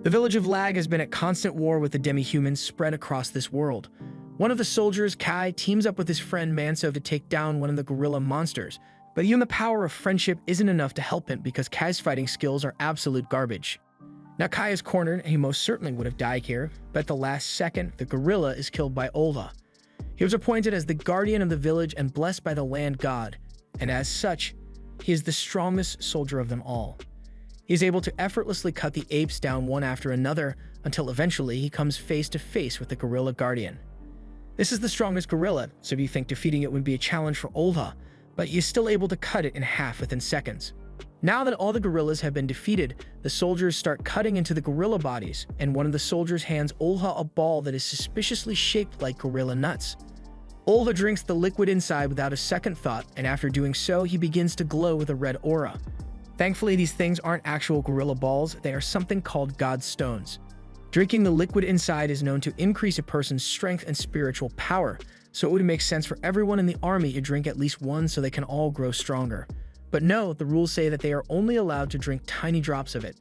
The village of Lag has been at constant war with the demi-humans spread across this world. One of the soldiers, Kai, teams up with his friend Manso to take down one of the gorilla monsters, but even the power of friendship isn't enough to help him because Kai's fighting skills are absolute garbage. Now Kai is cornered and he most certainly would have died here, but at the last second, the gorilla is killed by Olha. He was appointed as the guardian of the village and blessed by the land god, and as such, he is the strongest soldier of them all. He is able to effortlessly cut the apes down one after another until eventually he comes face to face with the gorilla guardian. This is the strongest gorilla, so you think defeating it would be a challenge for Olha, but he is still able to cut it in half within seconds. Now that all the gorillas have been defeated, the soldiers start cutting into the gorilla bodies, and one of the soldiers hands Olha a ball that is suspiciously shaped like gorilla nuts. Olha drinks the liquid inside without a second thought, and after doing so, he begins to glow with a red aura. Thankfully, these things aren't actual gorilla balls, they are something called God Stones. Drinking the liquid inside is known to increase a person's strength and spiritual power, so it would make sense for everyone in the army to drink at least one so they can all grow stronger. But no, the rules say that they are only allowed to drink tiny drops of it.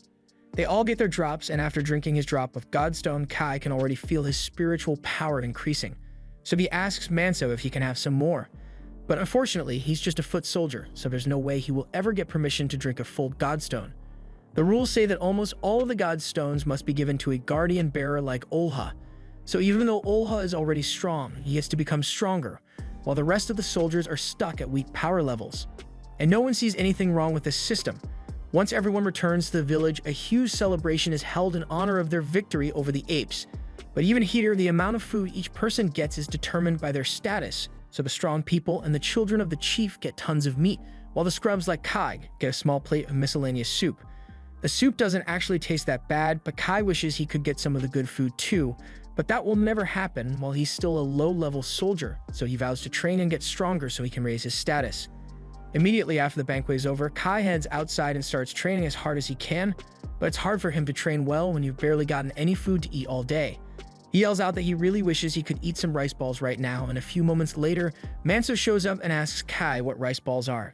They all get their drops, and after drinking his drop of Godstone, Kai can already feel his spiritual power increasing. So he asks Manso if he can have some more. But unfortunately, he's just a foot soldier, so there's no way he will ever get permission to drink a full Godstone. The rules say that almost all of the Godstones must be given to a guardian bearer like Olha. So even though Olha is already strong, he gets to become stronger, while the rest of the soldiers are stuck at weak power levels. And no one sees anything wrong with this system. Once everyone returns to the village, a huge celebration is held in honor of their victory over the apes. But even here, the amount of food each person gets is determined by their status. So the strong people and the children of the chief get tons of meat, while the scrubs like Kai get a small plate of miscellaneous soup. The soup doesn't actually taste that bad, but Kai wishes he could get some of the good food too, but that will never happen while he's still a low-level soldier, so he vows to train and get stronger so he can raise his status. Immediately after the banquet is over, Kai heads outside and starts training as hard as he can, but it's hard for him to train well when you've barely gotten any food to eat all day. He yells out that he really wishes he could eat some rice balls right now, and a few moments later, Manso shows up and asks Kai what rice balls are.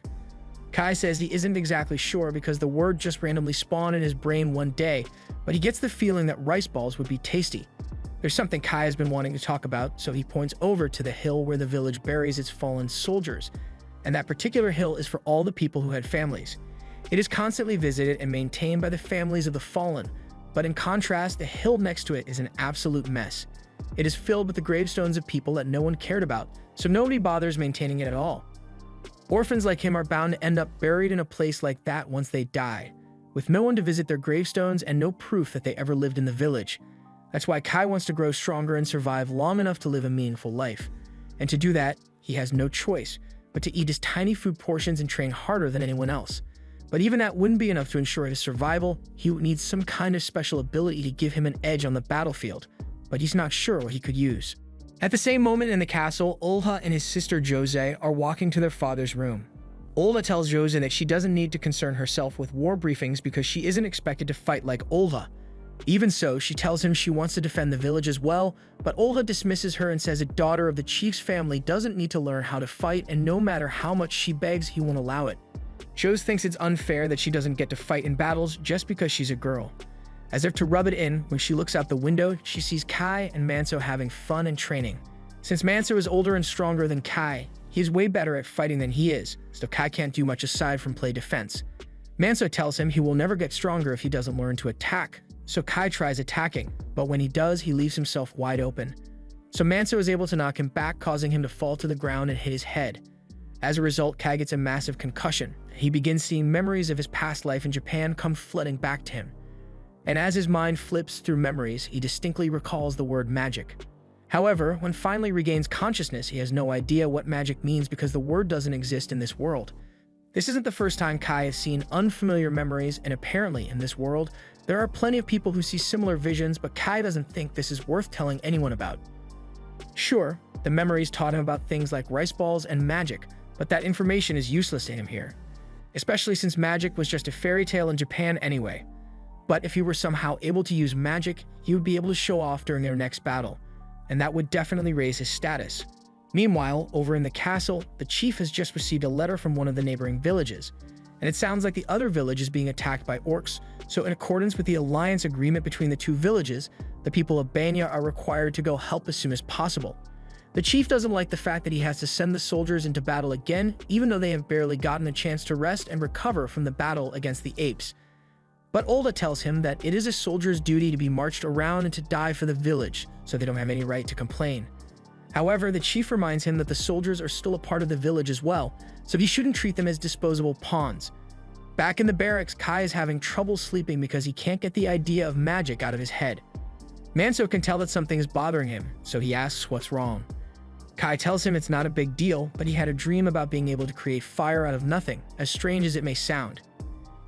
Kai says he isn't exactly sure because the word just randomly spawned in his brain one day, but he gets the feeling that rice balls would be tasty. There's something Kai has been wanting to talk about, so he points over to the hill where the village buries its fallen soldiers, and that particular hill is for all the people who had families. It is constantly visited and maintained by the families of the fallen, but in contrast, the hill next to it is an absolute mess. It is filled with the gravestones of people that no one cared about, so nobody bothers maintaining it at all. Orphans like him are bound to end up buried in a place like that once they die, with no one to visit their gravestones and no proof that they ever lived in the village. That's why Kai wants to grow stronger and survive long enough to live a meaningful life. And to do that, he has no choice but to eat his tiny food portions and train harder than anyone else. But even that wouldn't be enough to ensure his survival. He would need some kind of special ability to give him an edge on the battlefield, but he's not sure what he could use. At the same moment in the castle, Olha and his sister Jose are walking to their father's room. Olha tells Jose that she doesn't need to concern herself with war briefings because she isn't expected to fight like Olha. Even so, she tells him she wants to defend the village as well, but Olha dismisses her and says a daughter of the chief's family doesn't need to learn how to fight, and no matter how much she begs, he won't allow it. Jose thinks it's unfair that she doesn't get to fight in battles just because she's a girl. As if to rub it in, when she looks out the window, she sees Kai and Manso having fun and training. Since Manso is older and stronger than Kai, he's way better at fighting than he is, so Kai can't do much aside from play defense. Manso tells him he will never get stronger if he doesn't learn to attack, so Kai tries attacking, but when he does, he leaves himself wide open. So Manso is able to knock him back, causing him to fall to the ground and hit his head. As a result, Kai gets a massive concussion. He begins seeing memories of his past life in Japan come flooding back to him. And as his mind flips through memories, he distinctly recalls the word magic. However, when finally regains consciousness, he has no idea what magic means because the word doesn't exist in this world. This isn't the first time Kai has seen unfamiliar memories, and apparently in this world, there are plenty of people who see similar visions, but Kai doesn't think this is worth telling anyone about. Sure, the memories taught him about things like rice balls and magic, but that information is useless to him here, especially since magic was just a fairy tale in Japan anyway. But if he were somehow able to use magic, he would be able to show off during their next battle, and that would definitely raise his status. Meanwhile, over in the castle, the chief has just received a letter from one of the neighboring villages, and it sounds like the other village is being attacked by orcs, So in accordance with the alliance agreement between the two villages, the people of Banya are required to go help as soon as possible. The chief doesn't like the fact that he has to send the soldiers into battle again, even though they have barely gotten a chance to rest and recover from the battle against the apes. But Olda tells him that it is a soldier's duty to be marched around and to die for the village, so they don't have any right to complain. However, the chief reminds him that the soldiers are still a part of the village as well, so he shouldn't treat them as disposable pawns. Back in the barracks, Kai is having trouble sleeping because he can't get the idea of magic out of his head. Manso can tell that something is bothering him, so he asks what's wrong. Kai tells him it's not a big deal, but he had a dream about being able to create fire out of nothing, as strange as it may sound.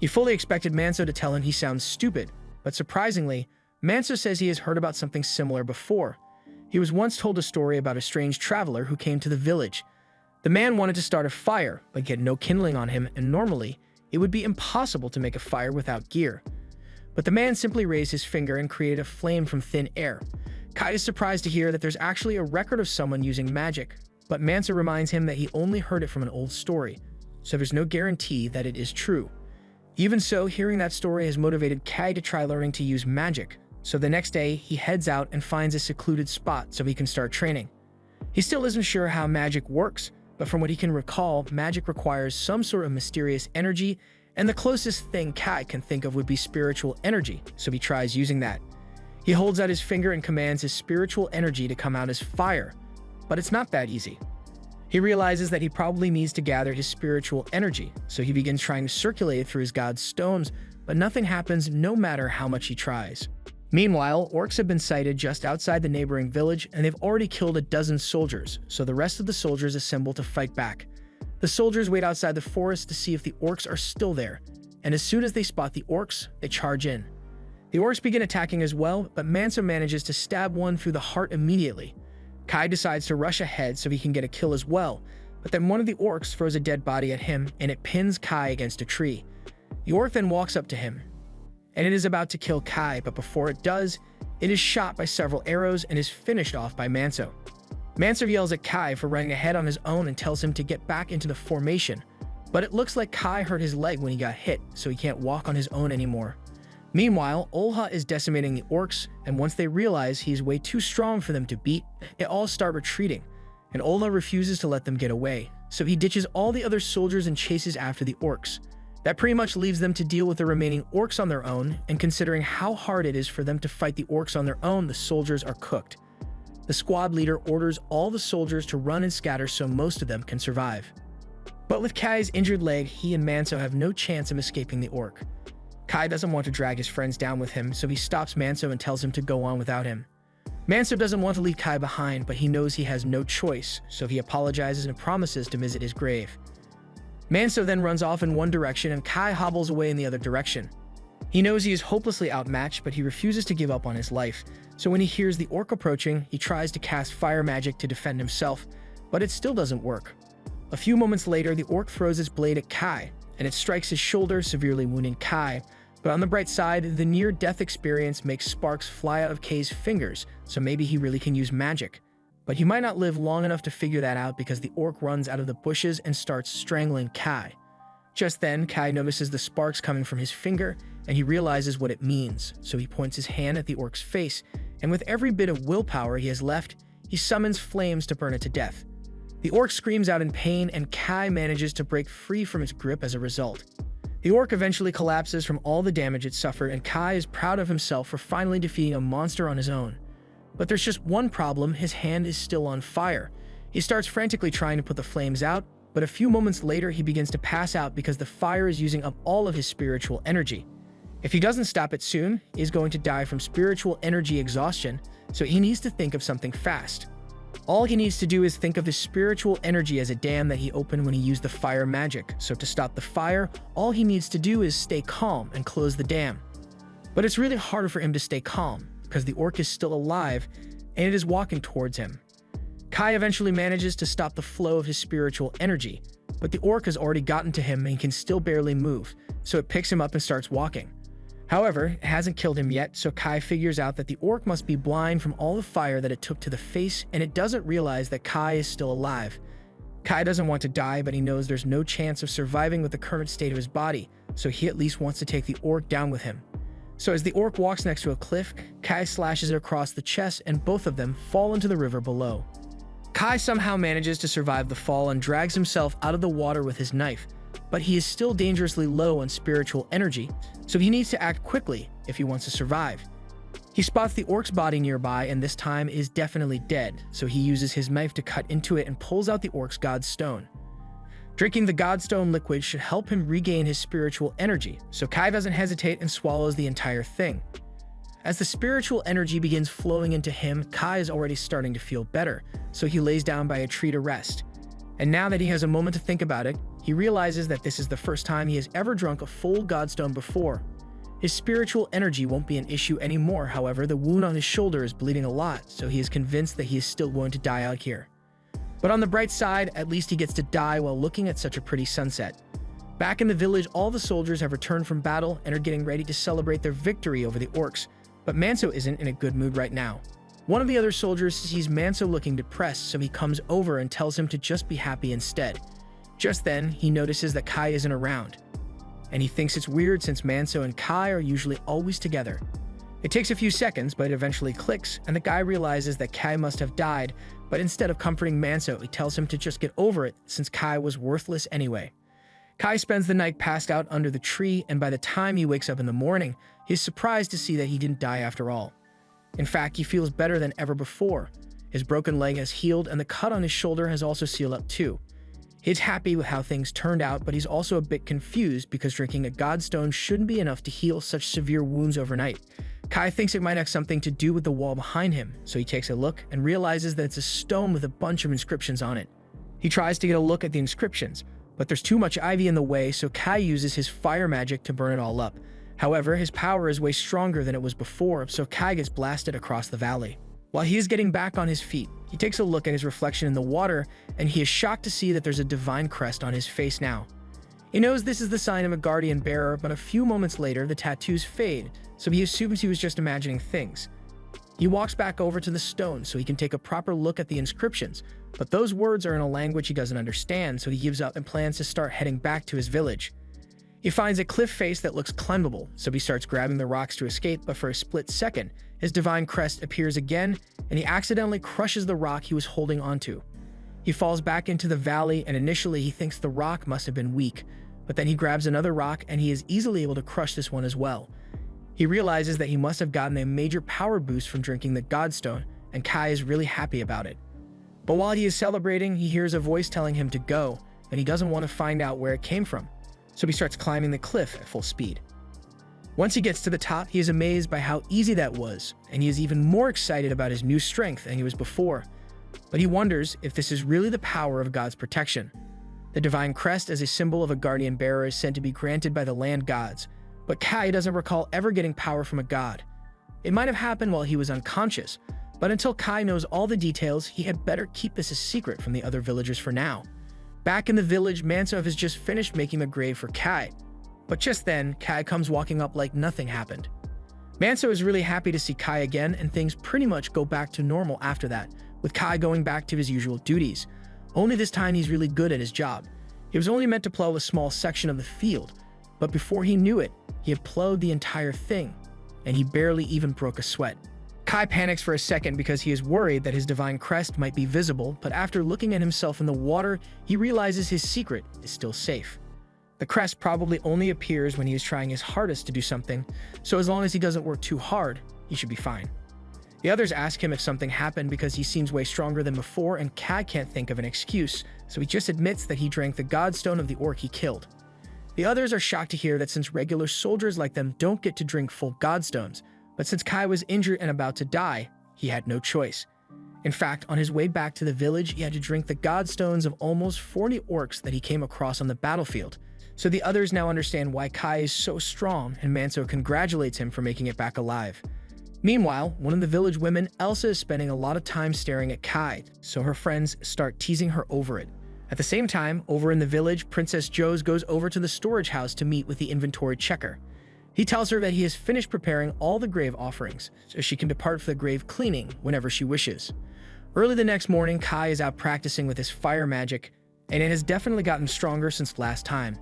He fully expected Manso to tell him he sounds stupid, but surprisingly, Manso says he has heard about something similar before. He was once told a story about a strange traveler who came to the village. The man wanted to start a fire, but he had no kindling on him, and normally, it would be impossible to make a fire without gear. But the man simply raised his finger and created a flame from thin air. Kai is surprised to hear that there's actually a record of someone using magic, but Manso reminds him that he only heard it from an old story, so there's no guarantee that it is true. Even so, hearing that story has motivated Kai to try learning to use magic, so the next day he heads out and finds a secluded spot so he can start training. He still isn't sure how magic works, but from what he can recall, magic requires some sort of mysterious energy, and the closest thing Kai can think of would be spiritual energy, so he tries using that. He holds out his finger and commands his spiritual energy to come out as fire, but it's not that easy. He realizes that he probably needs to gather his spiritual energy, so he begins trying to circulate it through his god's stones, but nothing happens no matter how much he tries. Meanwhile, orcs have been sighted just outside the neighboring village, and they've already killed a dozen soldiers, so the rest of the soldiers assemble to fight back. The soldiers wait outside the forest to see if the orcs are still there, and as soon as they spot the orcs, they charge in. The orcs begin attacking as well, but Manso manages to stab one through the heart immediately. Kai decides to rush ahead so he can get a kill as well, but then one of the orcs throws a dead body at him, and it pins Kai against a tree. The orc then walks up to him, and it is about to kill Kai, but before it does, it is shot by several arrows and is finished off by Manso. Manso yells at Kai for running ahead on his own and tells him to get back into the formation, but it looks like Kai hurt his leg when he got hit, so he can't walk on his own anymore. Meanwhile, Olha is decimating the orcs, and once they realize he's way too strong for them to beat, they all start retreating, and Olha refuses to let them get away, so he ditches all the other soldiers and chases after the orcs. That pretty much leaves them to deal with the remaining orcs on their own, and considering how hard it is for them to fight the orcs on their own, the soldiers are cooked. The squad leader orders all the soldiers to run and scatter so most of them can survive. But with Kai's injured leg, he and Manso have no chance of escaping the orc. Kai doesn't want to drag his friends down with him, so he stops Manso and tells him to go on without him. Manso doesn't want to leave Kai behind, but he knows he has no choice, so he apologizes and promises to visit his grave. Manso then runs off in one direction and Kai hobbles away in the other direction. He knows he is hopelessly outmatched, but he refuses to give up on his life, so when he hears the orc approaching, he tries to cast fire magic to defend himself, but it still doesn't work. A few moments later, the orc throws its blade at Kai, and it strikes his shoulder, severely wounding Kai, but on the bright side, the near-death experience makes sparks fly out of Kai's fingers, so maybe he really can use magic. But he might not live long enough to figure that out because the orc runs out of the bushes and starts strangling Kai. Just then, Kai notices the sparks coming from his finger, and he realizes what it means, so he points his hand at the orc's face, and with every bit of willpower he has left, he summons flames to burn it to death. The orc screams out in pain, and Kai manages to break free from its grip as a result. The orc eventually collapses from all the damage it suffered, and Kai is proud of himself for finally defeating a monster on his own. But there's just one problem: his hand is still on fire. He starts frantically trying to put the flames out, but a few moments later he begins to pass out because the fire is using up all of his spiritual energy. If he doesn't stop it soon, he's going to die from spiritual energy exhaustion, so he needs to think of something fast. All he needs to do is think of his spiritual energy as a dam that he opened when he used the fire magic, so to stop the fire, all he needs to do is stay calm and close the dam. But it's really harder for him to stay calm, because the orc is still alive, and it is walking towards him. Kai eventually manages to stop the flow of his spiritual energy, but the orc has already gotten to him and he can still barely move, so it picks him up and starts walking. However, it hasn't killed him yet, so Kai figures out that the orc must be blind from all the fire that it took to the face, and it doesn't realize that Kai is still alive. Kai doesn't want to die, but he knows there's no chance of surviving with the current state of his body, so he at least wants to take the orc down with him. So as the orc walks next to a cliff, Kai slashes it across the chest and both of them fall into the river below. Kai somehow manages to survive the fall and drags himself out of the water with his knife, but he is still dangerously low on spiritual energy, so he needs to act quickly if he wants to survive. He spots the orc's body nearby and this time is definitely dead, so he uses his knife to cut into it and pulls out the orc's god stone. Drinking the god stone liquid should help him regain his spiritual energy, so Kai doesn't hesitate and swallows the entire thing. As the spiritual energy begins flowing into him, Kai is already starting to feel better, so he lays down by a tree to rest. And now that he has a moment to think about it, he realizes that this is the first time he has ever drunk a full godstone before. His spiritual energy won't be an issue anymore, however, the wound on his shoulder is bleeding a lot, so he is convinced that he is still going to die out here. But on the bright side, at least he gets to die while looking at such a pretty sunset. Back in the village, all the soldiers have returned from battle and are getting ready to celebrate their victory over the orcs, but Manso isn't in a good mood right now. One of the other soldiers sees Manso looking depressed, so he comes over and tells him to just be happy instead. Just then, he notices that Kai isn't around, and he thinks it's weird since Manso and Kai are usually always together. It takes a few seconds, but it eventually clicks, and the guy realizes that Kai must have died, but instead of comforting Manso, he tells him to just get over it since Kai was worthless anyway. Kai spends the night passed out under the tree, and by the time he wakes up in the morning, he is surprised to see that he didn't die after all. In fact, he feels better than ever before. His broken leg has healed, and the cut on his shoulder has also sealed up too. He's happy with how things turned out, but he's also a bit confused because drinking a godstone shouldn't be enough to heal such severe wounds overnight. Kai thinks it might have something to do with the wall behind him, so he takes a look and realizes that it's a stone with a bunch of inscriptions on it. He tries to get a look at the inscriptions, but there's too much ivy in the way, so Kai uses his fire magic to burn it all up. However, his power is way stronger than it was before, so Kai gets blasted across the valley. While he is getting back on his feet, he takes a look at his reflection in the water, and he is shocked to see that there's a divine crest on his face now. He knows this is the sign of a guardian bearer, but a few moments later, the tattoos fade, so he assumes he was just imagining things. He walks back over to the stone so he can take a proper look at the inscriptions, but those words are in a language he doesn't understand, so he gives up and plans to start heading back to his village. He finds a cliff face that looks climbable, so he starts grabbing the rocks to escape, but for a split second, his divine crest appears again, and he accidentally crushes the rock he was holding onto. He falls back into the valley, and initially he thinks the rock must have been weak, but then he grabs another rock and he is easily able to crush this one as well. He realizes that he must have gotten a major power boost from drinking the godstone, and Kai is really happy about it. But while he is celebrating, he hears a voice telling him to go, and he doesn't want to find out where it came from, so he starts climbing the cliff at full speed. Once he gets to the top, he is amazed by how easy that was, and he is even more excited about his new strength than he was before. But he wonders if this is really the power of God's protection. The divine crest as a symbol of a guardian bearer is said to be granted by the land gods, but Kai doesn't recall ever getting power from a god. It might have happened while he was unconscious, but until Kai knows all the details, he had better keep this a secret from the other villagers for now. Back in the village, Manso has just finished making a grave for Kai, but just then, Kai comes walking up like nothing happened. Manso is really happy to see Kai again, and things pretty much go back to normal after that, with Kai going back to his usual duties. Only this time he's really good at his job. He was only meant to plow a small section of the field, but before he knew it, he had plowed the entire thing, and he barely even broke a sweat. Kai panics for a second because he is worried that his divine crest might be visible, but after looking at himself in the water, he realizes his secret is still safe. The crest probably only appears when he is trying his hardest to do something, so as long as he doesn't work too hard, he should be fine. The others ask him if something happened because he seems way stronger than before, and Kai can't think of an excuse, so he just admits that he drank the godstone of the orc he killed. The others are shocked to hear that since regular soldiers like them don't get to drink full godstones, but since Kai was injured and about to die, he had no choice. In fact, on his way back to the village, he had to drink the godstones of almost 40 orcs that he came across on the battlefield. So the others now understand why Kai is so strong, and Manso congratulates him for making it back alive. Meanwhile, one of the village women, Elsa, is spending a lot of time staring at Kai, so her friends start teasing her over it. At the same time, over in the village, Princess Jose goes over to the storage house to meet with the inventory checker. He tells her that he has finished preparing all the grave offerings, so she can depart for the grave cleaning whenever she wishes. Early the next morning, Kai is out practicing with his fire magic, and it has definitely gotten stronger since last time.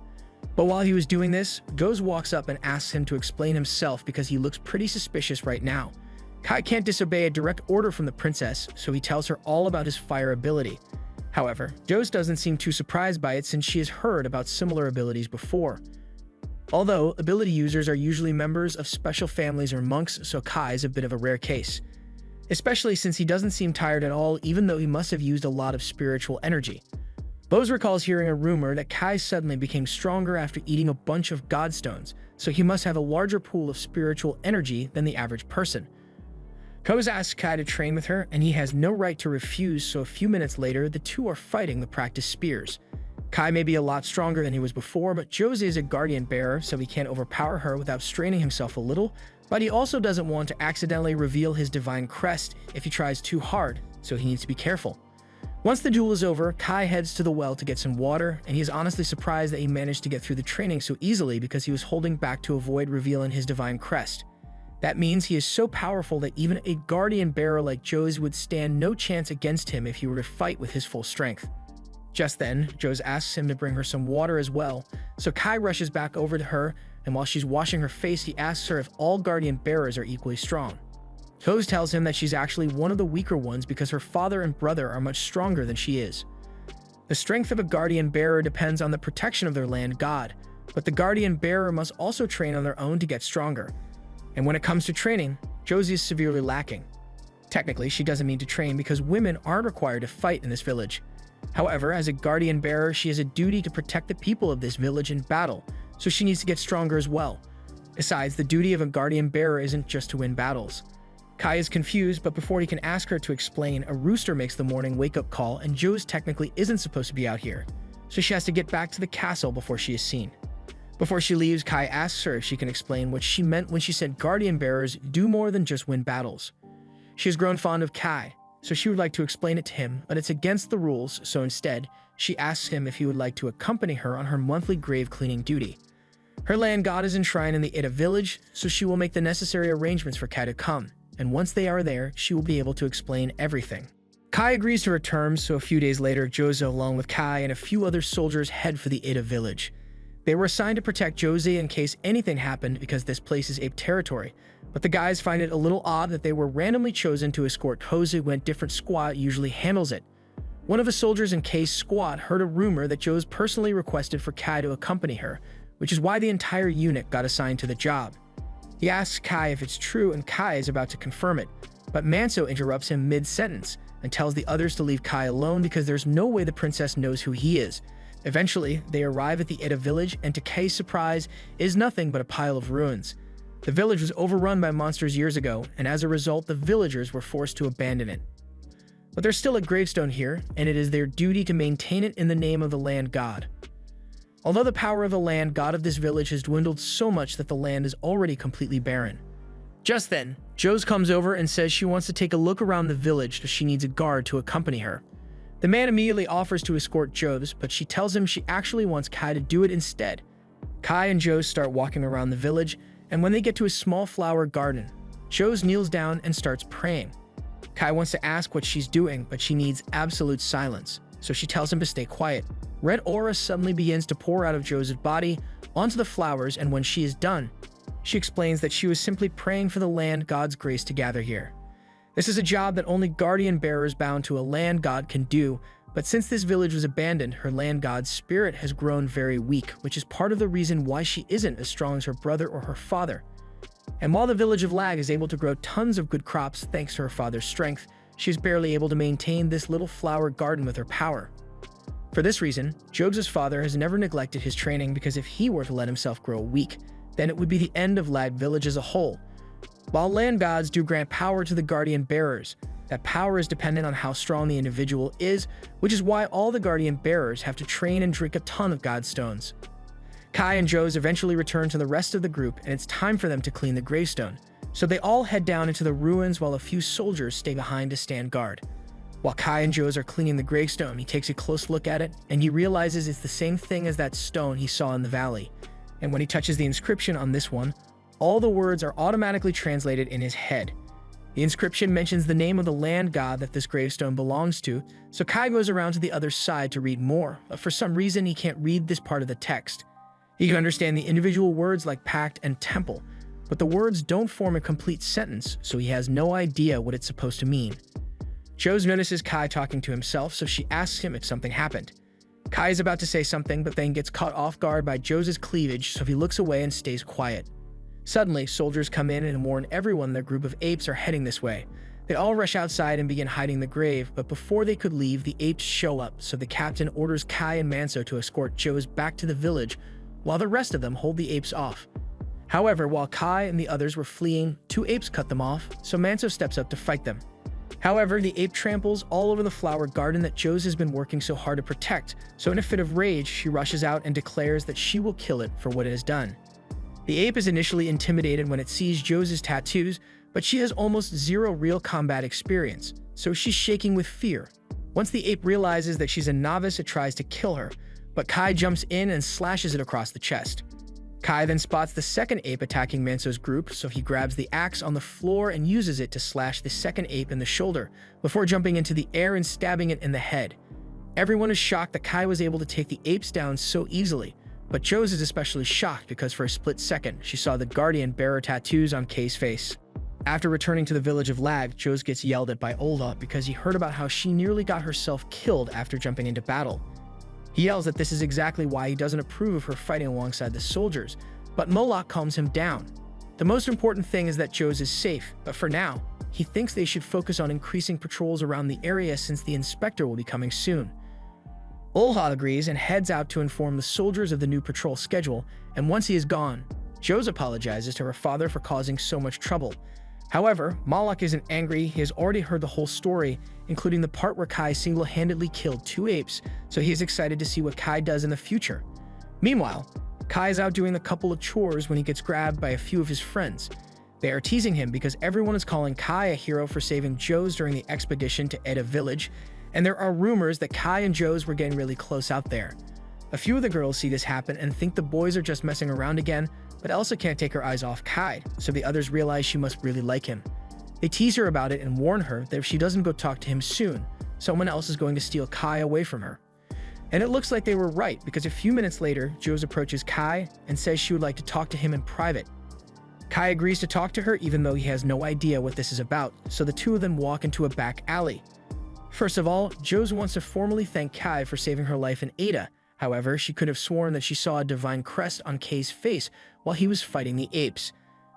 But while he was doing this, Goz walks up and asks him to explain himself because he looks pretty suspicious right now. Kai can't disobey a direct order from the princess, so he tells her all about his fire ability. However, Joz doesn't seem too surprised by it since she has heard about similar abilities before. Although, ability users are usually members of special families or monks, so Kai is a bit of a rare case. Especially since he doesn't seem tired at all, even though he must have used a lot of spiritual energy. Boz recalls hearing a rumor that Kai suddenly became stronger after eating a bunch of godstones, so he must have a larger pool of spiritual energy than the average person. Goz asks Kai to train with her, and he has no right to refuse, so a few minutes later, the two are fighting the practice spears. Kai may be a lot stronger than he was before, but Joz is a guardian bearer, so he can't overpower her without straining himself a little, but he also doesn't want to accidentally reveal his divine crest if he tries too hard, so he needs to be careful. Once the duel is over, Kai heads to the well to get some water, and he is honestly surprised that he managed to get through the training so easily because he was holding back to avoid revealing his divine crest. That means he is so powerful that even a guardian bearer like Joz would stand no chance against him if he were to fight with his full strength. Just then, Joz asks him to bring her some water as well, so Kai rushes back over to her, and while she's washing her face, he asks her if all guardian bearers are equally strong. Joz tells him that she's actually one of the weaker ones because her father and brother are much stronger than she is. The strength of a guardian bearer depends on the protection of their land god, but the guardian bearer must also train on their own to get stronger. And when it comes to training, Joz is severely lacking. Technically, she doesn't need to train because women aren't required to fight in this village. However, as a guardian bearer, she has a duty to protect the people of this village in battle, so she needs to get stronger as well. Besides, the duty of a guardian bearer isn't just to win battles. Kai is confused, but before he can ask her to explain, a rooster makes the morning wake-up call, and Joz technically isn't supposed to be out here, so she has to get back to the castle before she is seen. Before she leaves, Kai asks her if she can explain what she meant when she said guardian bearers do more than just win battles. She has grown fond of Kai, so she would like to explain it to him, but it's against the rules, so instead, she asks him if he would like to accompany her on her monthly grave cleaning duty. Her land god is enshrined in the Ida village, so she will make the necessary arrangements for Kai to come, and once they are there, she will be able to explain everything. Kai agrees to her terms, so a few days later, Joz, along with Kai and a few other soldiers, head for the Ida village. They were assigned to protect Josie in case anything happened because this place is ape territory, but the guys find it a little odd that they were randomly chosen to escort Kozu when a different squad usually handles it. One of the soldiers in K's squad heard a rumor that Joz personally requested for Kai to accompany her, which is why the entire unit got assigned to the job. He asks Kai if it's true and Kai is about to confirm it, but Manso interrupts him mid-sentence and tells the others to leave Kai alone because there's no way the princess knows who he is. Eventually, they arrive at the Ida village, and to Kei's surprise, it is nothing but a pile of ruins. The village was overrun by monsters years ago, and as a result, the villagers were forced to abandon it. But there's still a gravestone here, and it is their duty to maintain it in the name of the land god. Although the power of the land god of this village has dwindled so much that the land is already completely barren. Just then, Joz comes over and says she wants to take a look around the village, so she needs a guard to accompany her. The man immediately offers to escort Joz, but she tells him she actually wants Kai to do it instead. Kai and Joz start walking around the village, and when they get to a small flower garden, Joz kneels down and starts praying. Kai wants to ask what she's doing, but she needs absolute silence, so she tells him to stay quiet. Red aura suddenly begins to pour out of Joz's body onto the flowers, and when she is done, she explains that she was simply praying for the land god's grace to gather here. This is a job that only guardian bearers bound to a land god can do, but since this village was abandoned, her land god's spirit has grown very weak, which is part of the reason why she isn't as strong as her brother or her father. And while the village of Lag is able to grow tons of good crops thanks to her father's strength, she is barely able to maintain this little flower garden with her power. For this reason, Jog's father has never neglected his training because if he were to let himself grow weak, then it would be the end of Lag village as a whole. While land gods do grant power to the guardian bearers, that power is dependent on how strong the individual is, which is why all the guardian bearers have to train and drink a ton of godstones. Kai and Joz eventually return to the rest of the group, and it's time for them to clean the gravestone, so they all head down into the ruins while a few soldiers stay behind to stand guard. While Kai and Joz are cleaning the gravestone, he takes a close look at it, and he realizes it's the same thing as that stone he saw in the valley. And when he touches the inscription on this one, all the words are automatically translated in his head. The inscription mentions the name of the land god that this gravestone belongs to, so Kai goes around to the other side to read more, but for some reason he can't read this part of the text. He can understand the individual words like pact and temple, but the words don't form a complete sentence, so he has no idea what it's supposed to mean. Joes notices Kai talking to himself, so she asks him if something happened. Kai is about to say something, but then gets caught off guard by Joes' cleavage, so he looks away and stays quiet. Suddenly, soldiers come in and warn everyone their group of apes are heading this way. They all rush outside and begin hiding the grave, but before they could leave, the apes show up, so the captain orders Kai and Manso to escort Joes back to the village, while the rest of them hold the apes off. However, while Kai and the others were fleeing, 2 apes cut them off, so Manso steps up to fight them. However, the ape tramples all over the flower garden that Joes has been working so hard to protect, so in a fit of rage, she rushes out and declares that she will kill it for what it has done. The ape is initially intimidated when it sees Joes' tattoos, but she has almost zero real combat experience, so she's shaking with fear. Once the ape realizes that she's a novice, it tries to kill her, but Kai jumps in and slashes it across the chest. Kai then spots the second ape attacking Manso's group, so he grabs the axe on the floor and uses it to slash the second ape in the shoulder, before jumping into the air and stabbing it in the head. Everyone is shocked that Kai was able to take the apes down so easily, but Joes is especially shocked because for a split second, she saw the Guardian Bearer tattoos on Kai's face. After returning to the village of Lag, Joes gets yelled at by Ola because he heard about how she nearly got herself killed after jumping into battle. He yells that this is exactly why he doesn't approve of her fighting alongside the soldiers, but Moloch calms him down. The most important thing is that Joes is safe, but for now, he thinks they should focus on increasing patrols around the area since the inspector will be coming soon. Olha agrees and heads out to inform the soldiers of the new patrol schedule, and once he is gone, Joes apologizes to her father for causing so much trouble. However, Moloch isn't angry. He has already heard the whole story, including the part where Kai single-handedly killed 2 apes, so he is excited to see what Kai does in the future. Meanwhile, Kai is out doing a couple of chores when he gets grabbed by a few of his friends. They are teasing him because everyone is calling Kai a hero for saving Joes during the expedition to Eda village, and there are rumors that Kai and Joes were getting really close out there. A few of the girls see this happen and think the boys are just messing around again, but Elsa can't take her eyes off Kai, so the others realize she must really like him. They tease her about it and warn her that if she doesn't go talk to him soon, someone else is going to steal Kai away from her. And it looks like they were right, because a few minutes later, Joes approaches Kai and says she would like to talk to him in private. Kai agrees to talk to her even though he has no idea what this is about, so the two of them walk into a back alley. First of all, Joes wants to formally thank Kai for saving her life in Eda. However, she could have sworn that she saw a divine crest on Kai's face while he was fighting the apes.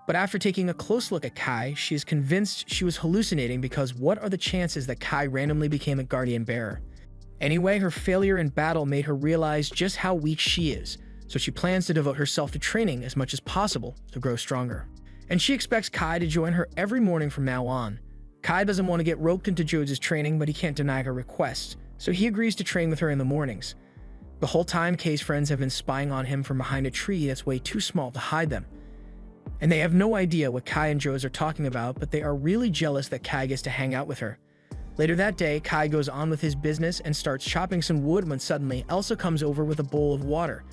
But after taking a close look at Kai, she is convinced she was hallucinating because what are the chances that Kai randomly became a guardian bearer? Anyway, her failure in battle made her realize just how weak she is, so she plans to devote herself to training as much as possible to grow stronger. And she expects Kai to join her every morning from now on. Kai doesn't want to get roped into Joes' training, but he can't deny her request, so he agrees to train with her in the mornings. The whole time, Kai's friends have been spying on him from behind a tree that's way too small to hide them. And they have no idea what Kai and Joes are talking about, but they are really jealous that Kai gets to hang out with her. Later that day, Kai goes on with his business and starts chopping some wood when suddenly Elsa comes over with a bowl of water.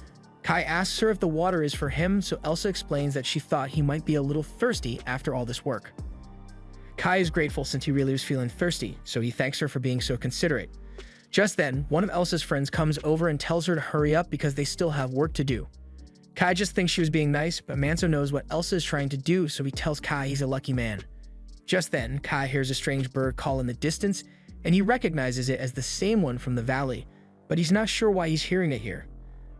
Kai asks her if the water is for him, so Elsa explains that she thought he might be a little thirsty after all this work. Kai is grateful since he really was feeling thirsty, so he thanks her for being so considerate. Just then, one of Elsa's friends comes over and tells her to hurry up because they still have work to do. Kai just thinks she was being nice, but Manso knows what Elsa is trying to do, so he tells Kai he's a lucky man. Just then, Kai hears a strange bird call in the distance, and he recognizes it as the same one from the valley, but he's not sure why he's hearing it here.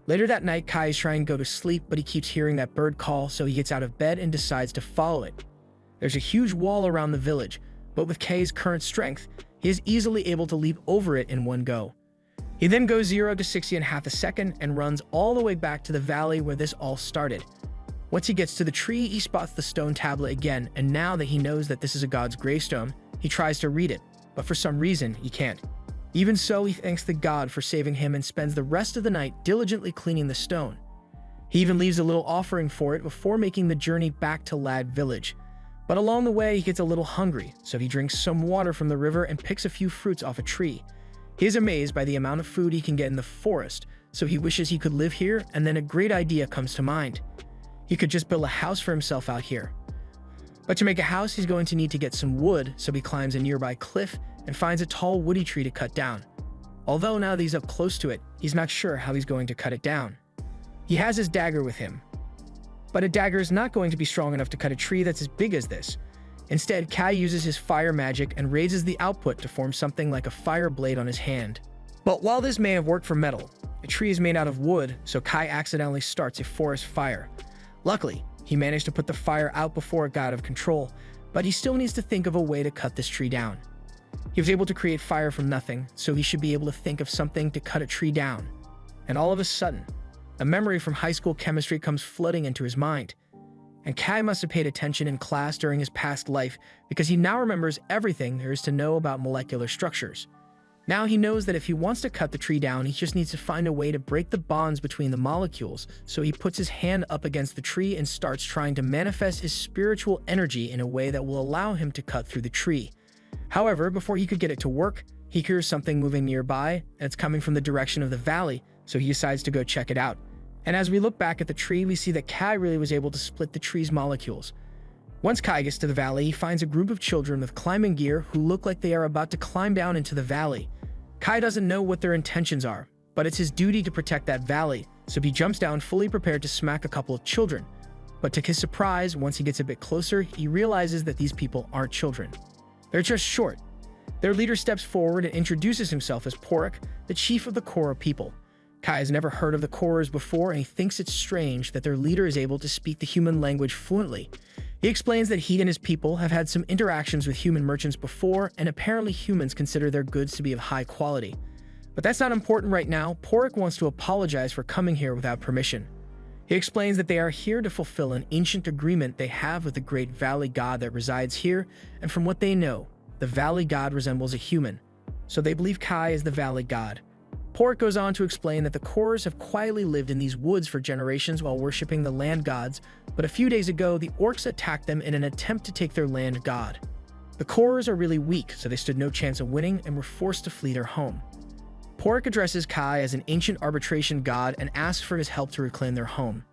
Later that night, Kai is trying to go to sleep, but he keeps hearing that bird call, so he gets out of bed and decides to follow it. There's a huge wall around the village, but with Kai's current strength, he is easily able to leap over it in one go. He then goes 0 to 60 in half a second and runs all the way back to the valley where this all started. Once he gets to the tree, he spots the stone tablet again, and now that he knows that this is a god's gravestone, he tries to read it, but for some reason, he can't. Even so, he thanks the god for saving him and spends the rest of the night diligently cleaning the stone. He even leaves a little offering for it before making the journey back to Lad village. But along the way, he gets a little hungry, so he drinks some water from the river and picks a few fruits off a tree. He is amazed by the amount of food he can get in the forest, so he wishes he could live here, and then a great idea comes to mind. He could just build a house for himself out here. But to make a house, he's going to need to get some wood, so he climbs a nearby cliff and finds a tall woody tree to cut down. Although now that he's up close to it, he's not sure how he's going to cut it down. He has his dagger with him, but a dagger is not going to be strong enough to cut a tree that's as big as this. Instead, Kai uses his fire magic and raises the output to form something like a fire blade on his hand. But while this may have worked for metal, a tree is made out of wood, so Kai accidentally starts a forest fire. Luckily, he managed to put the fire out before it got out of control, but he still needs to think of a way to cut this tree down. He was able to create fire from nothing, so he should be able to think of something to cut a tree down. And all of a sudden, a memory from high school chemistry comes flooding into his mind. And Kai must have paid attention in class during his past life because he now remembers everything there is to know about molecular structures. Now he knows that if he wants to cut the tree down, he just needs to find a way to break the bonds between the molecules, so he puts his hand up against the tree and starts trying to manifest his spiritual energy in a way that will allow him to cut through the tree. However, before he could get it to work, he hears something moving nearby, and it's coming from the direction of the valley, so he decides to go check it out. And as we look back at the tree, we see that Kai really was able to split the tree's molecules. Once Kai gets to the valley, he finds a group of children with climbing gear who look like they are about to climb down into the valley. Kai doesn't know what their intentions are, but it's his duty to protect that valley, so he jumps down fully prepared to smack a couple of children. But to his surprise, once he gets a bit closer, he realizes that these people aren't children. They're just short. Their leader steps forward and introduces himself as Poruk, the chief of the Kora people. Kai has never heard of the Koras before, and he thinks it's strange that their leader is able to speak the human language fluently. He explains that he and his people have had some interactions with human merchants before, and apparently humans consider their goods to be of high quality. But that's not important right now. Poruk wants to apologize for coming here without permission. He explains that they are here to fulfill an ancient agreement they have with the great valley god that resides here, and from what they know, the valley god resembles a human, so they believe Kai is the valley god. Poruk goes on to explain that the Koras have quietly lived in these woods for generations while worshipping the land gods, but a few days ago, the orcs attacked them in an attempt to take their land god. The Koras are really weak, so they stood no chance of winning and were forced to flee their home. Poruk addresses Kai as an ancient arbitration god and asks for his help to reclaim their home.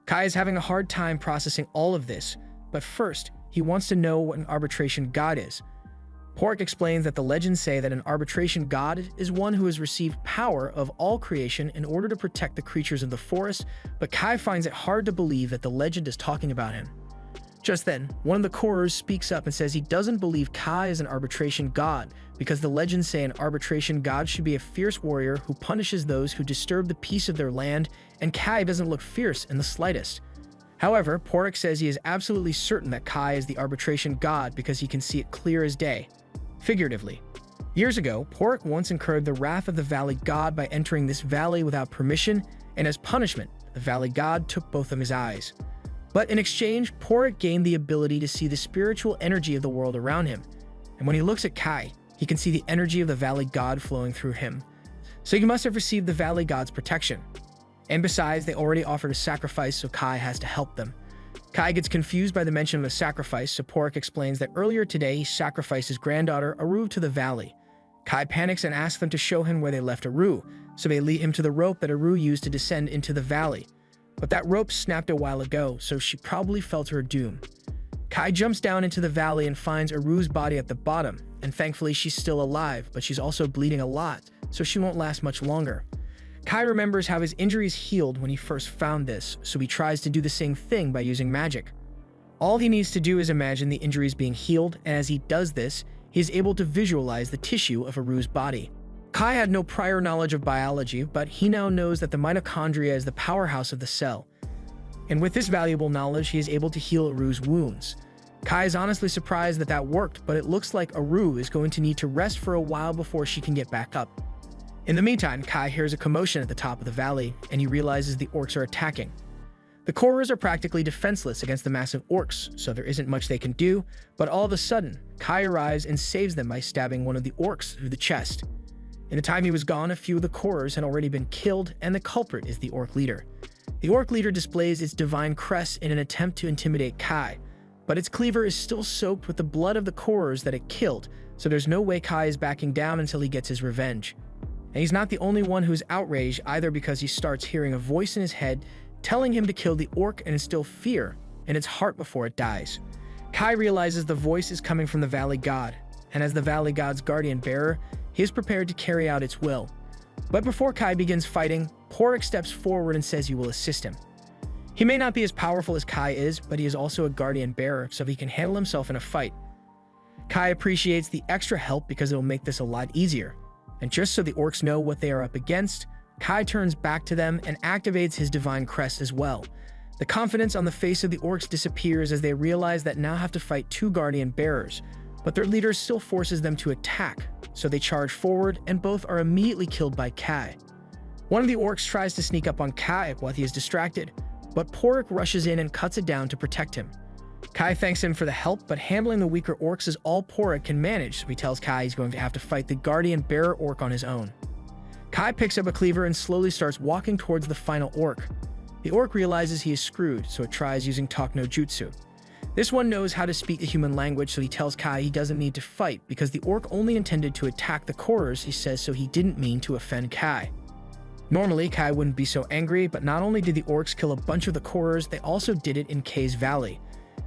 Kai is having a hard time processing all of this, but first, he wants to know what an arbitration god is. Poruk explains that the legends say that an arbitration god is one who has received power of all creation in order to protect the creatures of the forest, but Kai finds it hard to believe that the legend is talking about him. Just then, one of the Koras speaks up and says he doesn't believe Kai is an arbitration god because the legends say an arbitration god should be a fierce warrior who punishes those who disturb the peace of their land, and Kai doesn't look fierce in the slightest. However, Poruk says he is absolutely certain that Kai is the arbitration god because he can see it clear as day. Figuratively. Years ago, Poruk once incurred the wrath of the valley god by entering this valley without permission, and as punishment, the valley god took both of his eyes. But in exchange, Poruk gained the ability to see the spiritual energy of the world around him, and when he looks at Kai, he can see the energy of the valley god flowing through him. So he must have received the valley god's protection. And besides, they already offered a sacrifice, so Kai has to help them. Kai gets confused by the mention of a sacrifice, so Poruk explains that earlier today he sacrificed his granddaughter Aru to the valley. Kai panics and asks them to show him where they left Aru, so they lead him to the rope that Aru used to descend into the valley. But that rope snapped a while ago, so she probably fell to her doom. Kai jumps down into the valley and finds Aru's body at the bottom, and thankfully she's still alive, but she's also bleeding a lot, so she won't last much longer. Kai remembers how his injuries healed when he first found this, so he tries to do the same thing by using magic. All he needs to do is imagine the injuries being healed, and as he does this, he is able to visualize the tissue of Aru's body. Kai had no prior knowledge of biology, but he now knows that the mitochondria is the powerhouse of the cell. And with this valuable knowledge, he is able to heal Aru's wounds. Kai is honestly surprised that that worked, but it looks like Aru is going to need to rest for a while before she can get back up. In the meantime, Kai hears a commotion at the top of the valley, and he realizes the orcs are attacking. The Koras are practically defenseless against the massive orcs, so there isn't much they can do, but all of a sudden, Kai arrives and saves them by stabbing one of the orcs through the chest. In the time he was gone, a few of the Koras had already been killed, and the culprit is the orc leader. The orc leader displays its divine crest in an attempt to intimidate Kai, but its cleaver is still soaked with the blood of the Koras that it killed, so there's no way Kai is backing down until he gets his revenge. And he's not the only one who's outraged either, because he starts hearing a voice in his head telling him to kill the orc and instill fear in its heart before it dies. Kai realizes the voice is coming from the valley god, and as the valley god's guardian bearer, he is prepared to carry out its will. But before Kai begins fighting, Poruk steps forward and says he will assist him. He may not be as powerful as Kai is, but he is also a guardian bearer, so he can handle himself in a fight. Kai appreciates the extra help because it will make this a lot easier. And just so the orcs know what they are up against, Kai turns back to them and activates his divine crest as well. The confidence on the face of the orcs disappears as they realize that now have to fight two guardian bearers, but their leader still forces them to attack, so they charge forward and both are immediately killed by Kai. One of the orcs tries to sneak up on Kai while he is distracted, but Poruk rushes in and cuts it down to protect him. Kai thanks him for the help, but handling the weaker orcs is all Poruk can manage, so he tells Kai he's going to have to fight the guardian bearer orc on his own. Kai picks up a cleaver and slowly starts walking towards the final orc. The orc realizes he is screwed, so it tries using Talk no Jutsu. This one knows how to speak the human language, so he tells Kai he doesn't need to fight because the orc only intended to attack the Korors, he says, so he didn't mean to offend Kai. Normally, Kai wouldn't be so angry, but not only did the orcs kill a bunch of the Korors, they also did it in Kai's valley.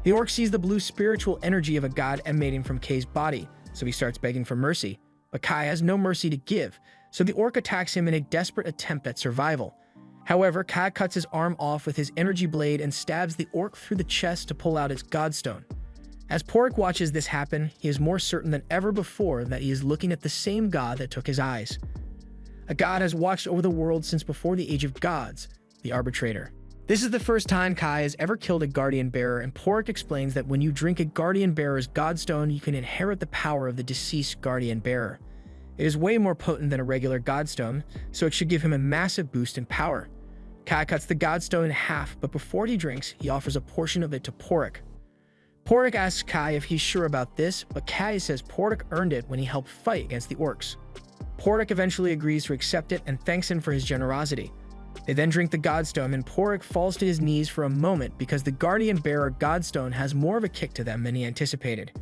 The orc sees the blue spiritual energy of a god emanating from Kai's body, so he starts begging for mercy. But Kai has no mercy to give, so the orc attacks him in a desperate attempt at survival. However, Kai cuts his arm off with his energy blade and stabs the orc through the chest to pull out its godstone. As Poruk watches this happen, he is more certain than ever before that he is looking at the same god that took his eyes. A god has watched over the world since before the Age of Gods, the Arbitrator. This is the first time Kai has ever killed a guardian bearer, and Poruk explains that when you drink a guardian bearer's godstone, you can inherit the power of the deceased guardian bearer. It is way more potent than a regular godstone, so it should give him a massive boost in power. Kai cuts the godstone in half, but before he drinks, he offers a portion of it to Poruk. Poruk asks Kai if he's sure about this, but Kai says Poruk earned it when he helped fight against the orcs. Poruk eventually agrees to accept it and thanks him for his generosity. They then drink the godstone, and Poruk falls to his knees for a moment because the guardian bearer godstone has more of a kick to them than he anticipated.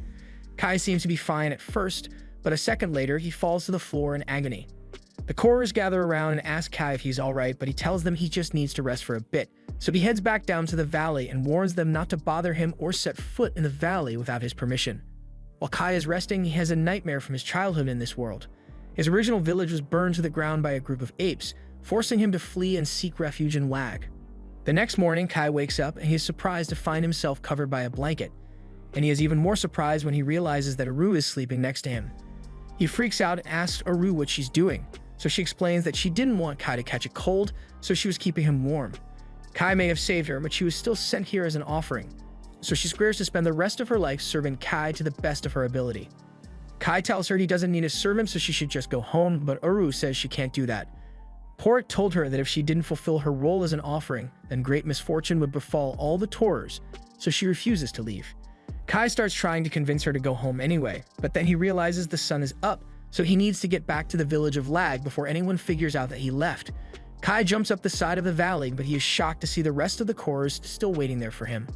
Kai seems to be fine at first, but a second later, he falls to the floor in agony. The Korors gather around and ask Kai if he's alright, but he tells them he just needs to rest for a bit, so he heads back down to the valley and warns them not to bother him or set foot in the valley without his permission. While Kai is resting, he has a nightmare from his childhood in this world. His original village was burned to the ground by a group of apes, forcing him to flee and seek refuge in Lag. The next morning, Kai wakes up and he is surprised to find himself covered by a blanket, and he is even more surprised when he realizes that Aru is sleeping next to him. He freaks out and asks Aru what she's doing, so she explains that she didn't want Kai to catch a cold, so she was keeping him warm. Kai may have saved her, but she was still sent here as an offering, so she swears to spend the rest of her life serving Kai to the best of her ability. Kai tells her he doesn't need to serve him, so she should just go home, but Aru says she can't do that. Poruk told her that if she didn't fulfill her role as an offering, then great misfortune would befall all the Taurors, so she refuses to leave. Kai starts trying to convince her to go home anyway, but then he realizes the sun is up, so he needs to get back to the village of Lag before anyone figures out that he left. Kai jumps up the side of the valley, but he is shocked to see the rest of the Korors still waiting there for him.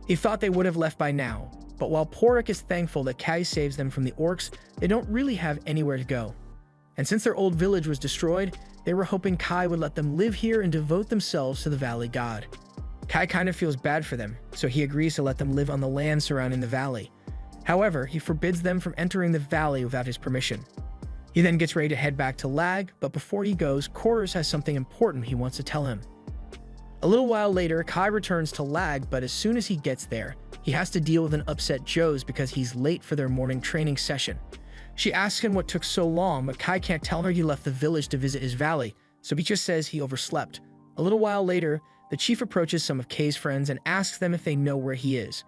He thought they would have left by now, but while Poruk is thankful that Kai saves them from the orcs, they don't really have anywhere to go. And since their old village was destroyed, they were hoping Kai would let them live here and devote themselves to the valley god. Kai kind of feels bad for them, so he agrees to let them live on the land surrounding the valley. However, he forbids them from entering the valley without his permission. He then gets ready to head back to Lag, but before he goes, Korors has something important he wants to tell him. A little while later, Kai returns to Lag, but as soon as he gets there, he has to deal with an upset Joes because he's late for their morning training session. She asks him what took so long, but Kai can't tell her he left the village to visit his valley, so he just says he overslept. A little while later, the chief approaches some of Kai's friends and asks them if they know where he is.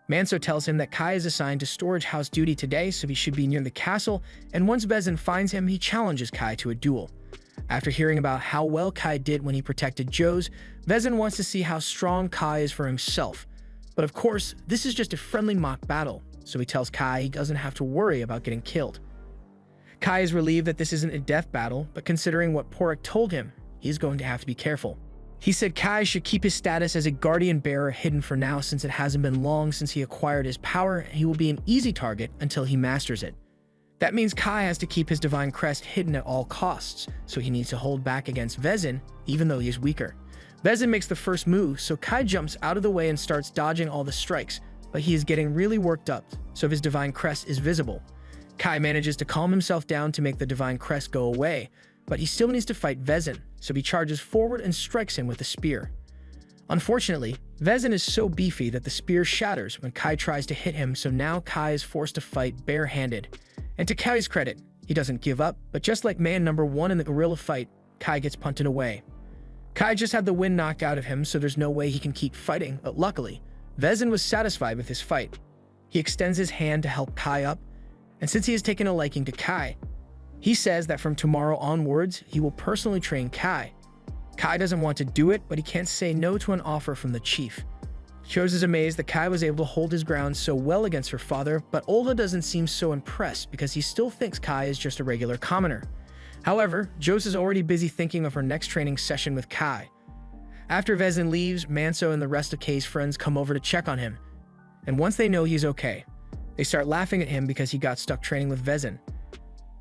Manso tells him that Kai is assigned to storage house duty today, so he should be near the castle, and once Vezin finds him, he challenges Kai to a duel. After hearing about how well Kai did when he protected Joes, Vezin wants to see how strong Kai is for himself. But of course, this is just a friendly mock battle, so he tells Kai he doesn't have to worry about getting killed. Kai is relieved that this isn't a death battle, but considering what Poruk told him, he's going to have to be careful. He said Kai should keep his status as a guardian bearer hidden for now since it hasn't been long since he acquired his power and he will be an easy target until he masters it. That means Kai has to keep his divine crest hidden at all costs, so he needs to hold back against Vezin even though he is weaker. Vezin makes the first move, so Kai jumps out of the way and starts dodging all the strikes, but he is getting really worked up, so his divine crest is visible. Kai manages to calm himself down to make the divine crest go away, but he still needs to fight Vezin, so he charges forward and strikes him with a spear. Unfortunately, Vezin is so beefy that the spear shatters when Kai tries to hit him, so now Kai is forced to fight barehanded. And to Kai's credit, he doesn't give up, but just like man number 1 in the gorilla fight, Kai gets punted away. Kai just had the wind knocked out of him, so there's no way he can keep fighting, but luckily, Vezin was satisfied with his fight. He extends his hand to help Kai up, and since he has taken a liking to Kai, he says that from tomorrow onwards, he will personally train Kai. Kai doesn't want to do it, but he can't say no to an offer from the chief. Chose is amazed that Kai was able to hold his ground so well against her father, but Olva doesn't seem so impressed because he still thinks Kai is just a regular commoner. However, Jose is already busy thinking of her next training session with Kai. After Vezin leaves, Manso and the rest of Kai's friends come over to check on him. And once they know he's okay, they start laughing at him because he got stuck training with Vezin.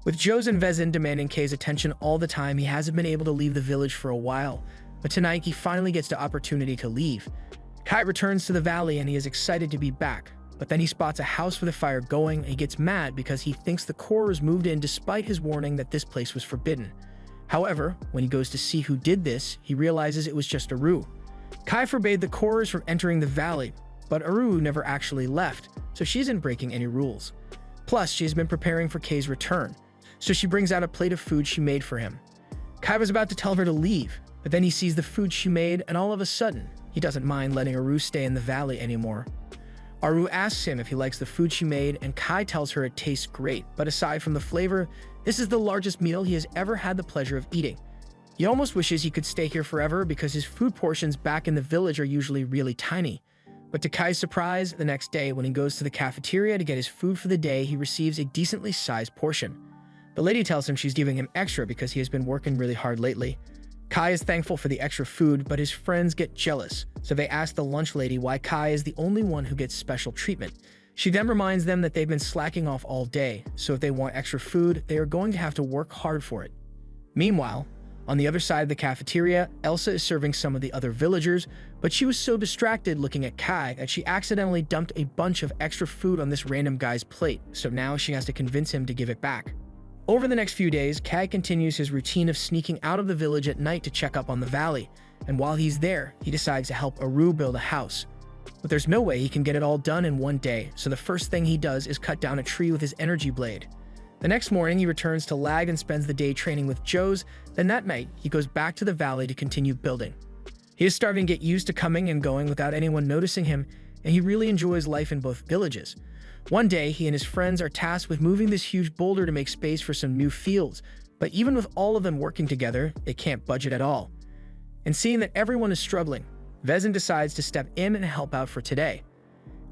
With Jose and Vezin demanding Kai's attention all the time, he hasn't been able to leave the village for a while, but tonight he finally gets the opportunity to leave. Kai returns to the valley and he is excited to be back, but then he spots a house with a fire going and he gets mad because he thinks the Korras moved in despite his warning that this place was forbidden. However, when he goes to see who did this, he realizes it was just Aru. Kai forbade the Korras from entering the valley, but Aru never actually left, so she isn't breaking any rules. Plus, she has been preparing for Kai's return, so she brings out a plate of food she made for him. Kai was about to tell her to leave, but then he sees the food she made and all of a sudden, he doesn't mind letting Aru stay in the valley anymore. Aru asks him if he likes the food she made and Kai tells her it tastes great, but aside from the flavor, this is the largest meal he has ever had the pleasure of eating. He almost wishes he could stay here forever because his food portions back in the village are usually really tiny. But to Kai's surprise, the next day when he goes to the cafeteria to get his food for the day, he receives a decently sized portion. The lady tells him she's giving him extra because he has been working really hard lately. Kai is thankful for the extra food, but his friends get jealous, so they ask the lunch lady why Kai is the only one who gets special treatment. She then reminds them that they've been slacking off all day, so if they want extra food, they are going to have to work hard for it. Meanwhile, on the other side of the cafeteria, Elsa is serving some of the other villagers, but she was so distracted looking at Kai that she accidentally dumped a bunch of extra food on this random guy's plate, so now she has to convince him to give it back. Over the next few days, Kai continues his routine of sneaking out of the village at night to check up on the valley, and while he's there, he decides to help Aru build a house. But there's no way he can get it all done in one day, so the first thing he does is cut down a tree with his energy blade. The next morning, he returns to Lag and spends the day training with Jose, then that night, he goes back to the valley to continue building. He is starting to get used to coming and going without anyone noticing him, and he really enjoys life in both villages. One day, he and his friends are tasked with moving this huge boulder to make space for some new fields, but even with all of them working together, they can't budget at all. And seeing that everyone is struggling, Vezin decides to step in and help out for today.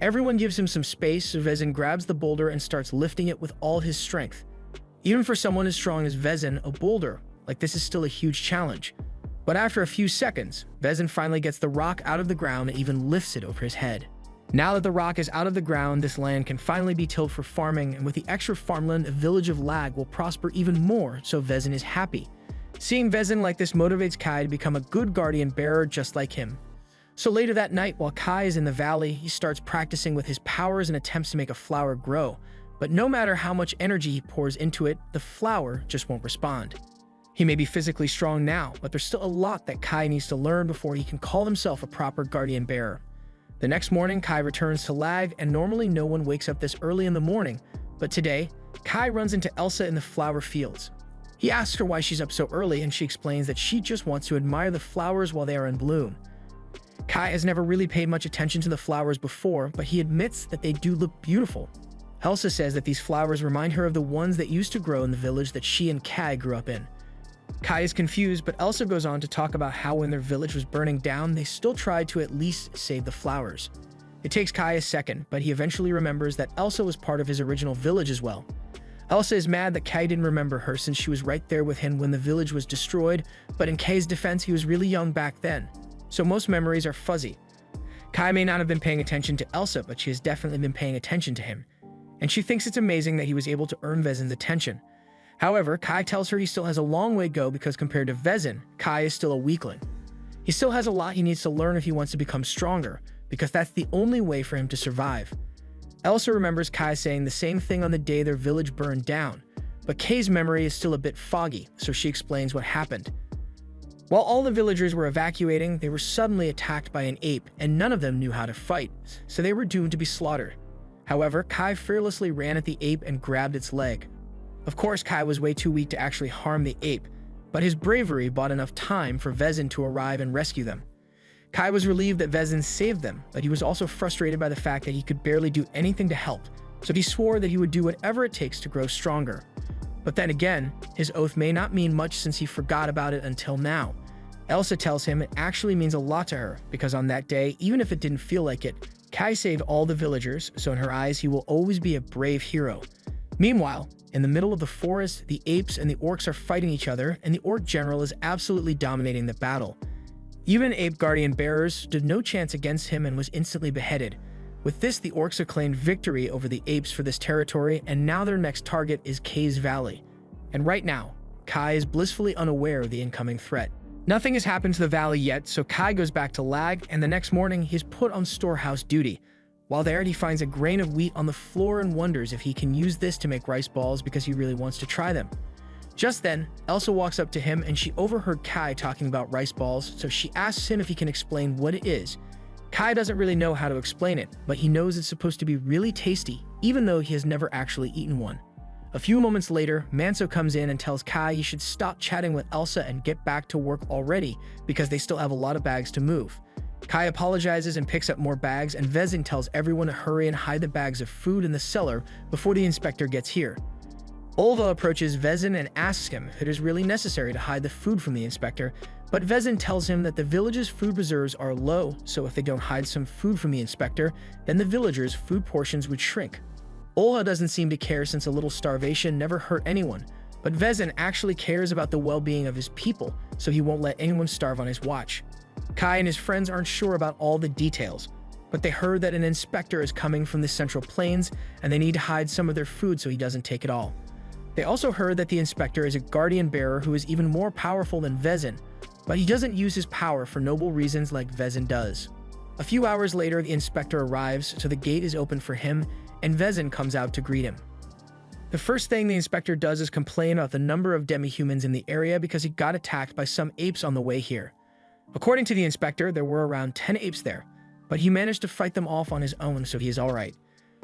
Everyone gives him some space, so Vezin grabs the boulder and starts lifting it with all his strength. Even for someone as strong as Vezin, a boulder like this is still a huge challenge. But after a few seconds, Vezin finally gets the rock out of the ground and even lifts it over his head. Now that the rock is out of the ground, this land can finally be tilled for farming, and with the extra farmland, the village of Lag will prosper even more, so Vezin is happy. Seeing Vezin like this motivates Kai to become a good guardian bearer just like him. So later that night, while Kai is in the valley, he starts practicing with his powers and attempts to make a flower grow. But no matter how much energy he pours into it, the flower just won't respond. He may be physically strong now, but there's still a lot that Kai needs to learn before he can call himself a proper guardian bearer. The next morning, Kai returns to Lag, and normally no one wakes up this early in the morning, but today, Kai runs into Elsa in the flower fields. He asks her why she's up so early, and she explains that she just wants to admire the flowers while they are in bloom. Kai has never really paid much attention to the flowers before, but he admits that they do look beautiful. Elsa says that these flowers remind her of the ones that used to grow in the village that she and Kai grew up in. Kai is confused, but Elsa goes on to talk about how when their village was burning down, they still tried to at least save the flowers. It takes Kai a second, but he eventually remembers that Elsa was part of his original village as well. Elsa is mad that Kai didn't remember her since she was right there with him when the village was destroyed, but in Kai's defense, he was really young back then, so most memories are fuzzy. Kai may not have been paying attention to Elsa, but she has definitely been paying attention to him, and she thinks it's amazing that he was able to earn Vezin's attention. However, Kai tells her he still has a long way to go because compared to Vezin, Kai is still a weakling. He still has a lot he needs to learn if he wants to become stronger, because that's the only way for him to survive. Elsa remembers Kai saying the same thing on the day their village burned down, But Kay's memory is still a bit foggy, so she explains what happened. While all the villagers were evacuating, they were suddenly attacked by an ape, and none of them knew how to fight, so they were doomed to be slaughtered. However, Kai fearlessly ran at the ape and grabbed its leg. Of course, Kai was way too weak to actually harm the ape, but his bravery bought enough time for Vezin to arrive and rescue them. Kai was relieved that Vezin saved them, but he was also frustrated by the fact that he could barely do anything to help, so he swore that he would do whatever it takes to grow stronger. But then again, his oath may not mean much since he forgot about it until now. Elsa tells him it actually means a lot to her, because on that day, even if it didn't feel like it, Kai saved all the villagers, so in her eyes he will always be a brave hero. Meanwhile, in the middle of the forest, the apes and the orcs are fighting each other, and the orc general is absolutely dominating the battle. Even ape guardian bearers stood no chance against him and was instantly beheaded. With this, the orcs acclaimed victory over the apes for this territory, and now their next target is Kay's Valley. And right now, Kai is blissfully unaware of the incoming threat. Nothing has happened to the valley yet, so Kai goes back to Lag, and the next morning he's put on storehouse duty. While there, he finds a grain of wheat on the floor and wonders if he can use this to make rice balls because he really wants to try them. Just then, Elsa walks up to him and she overheard Kai talking about rice balls, so she asks him if he can explain what it is. Kai doesn't really know how to explain it, but he knows it's supposed to be really tasty, even though he has never actually eaten one. A few moments later, Manso comes in and tells Kai he should stop chatting with Elsa and get back to work already because they still have a lot of bags to move. Kai apologizes and picks up more bags, and Vezin tells everyone to hurry and hide the bags of food in the cellar before the inspector gets here. Olva approaches Vezin and asks him if it is really necessary to hide the food from the inspector, but Vezin tells him that the village's food reserves are low, so if they don't hide some food from the inspector, then the villagers' food portions would shrink. Olha doesn't seem to care since a little starvation never hurt anyone, but Vezin actually cares about the well-being of his people, so he won't let anyone starve on his watch. Kai and his friends aren't sure about all the details, but they heard that an inspector is coming from the Central Plains, and they need to hide some of their food so he doesn't take it all. They also heard that the inspector is a guardian bearer who is even more powerful than Vezin, but he doesn't use his power for noble reasons like Vezin does. A few hours later, the inspector arrives, so the gate is open for him, and Vezin comes out to greet him. The first thing the inspector does is complain about the number of demi-humans in the area because he got attacked by some apes on the way here. According to the inspector, there were around 10 apes there, but he managed to fight them off on his own, so he is alright.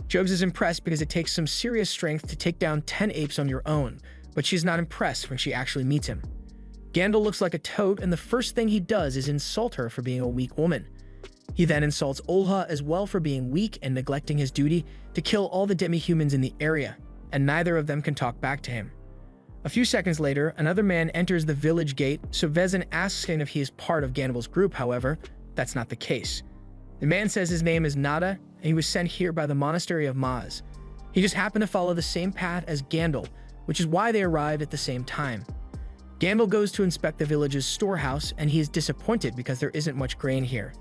Jobs is impressed because it takes some serious strength to take down 10 apes on your own, but she's not impressed when she actually meets him. Gandalf looks like a toad, and the first thing he does is insult her for being a weak woman. He then insults Olha as well for being weak and neglecting his duty to kill all the demi-humans in the area, and neither of them can talk back to him. A few seconds later, another man enters the village gate, so Vezin asks him if he is part of Gandalf's group. However, that's not the case. The man says his name is Nada, and he was sent here by the Monastery of Maz. He just happened to follow the same path as Gandalf, which is why they arrived at the same time. Gandalf goes to inspect the village's storehouse, and he is disappointed because there isn't much grain here.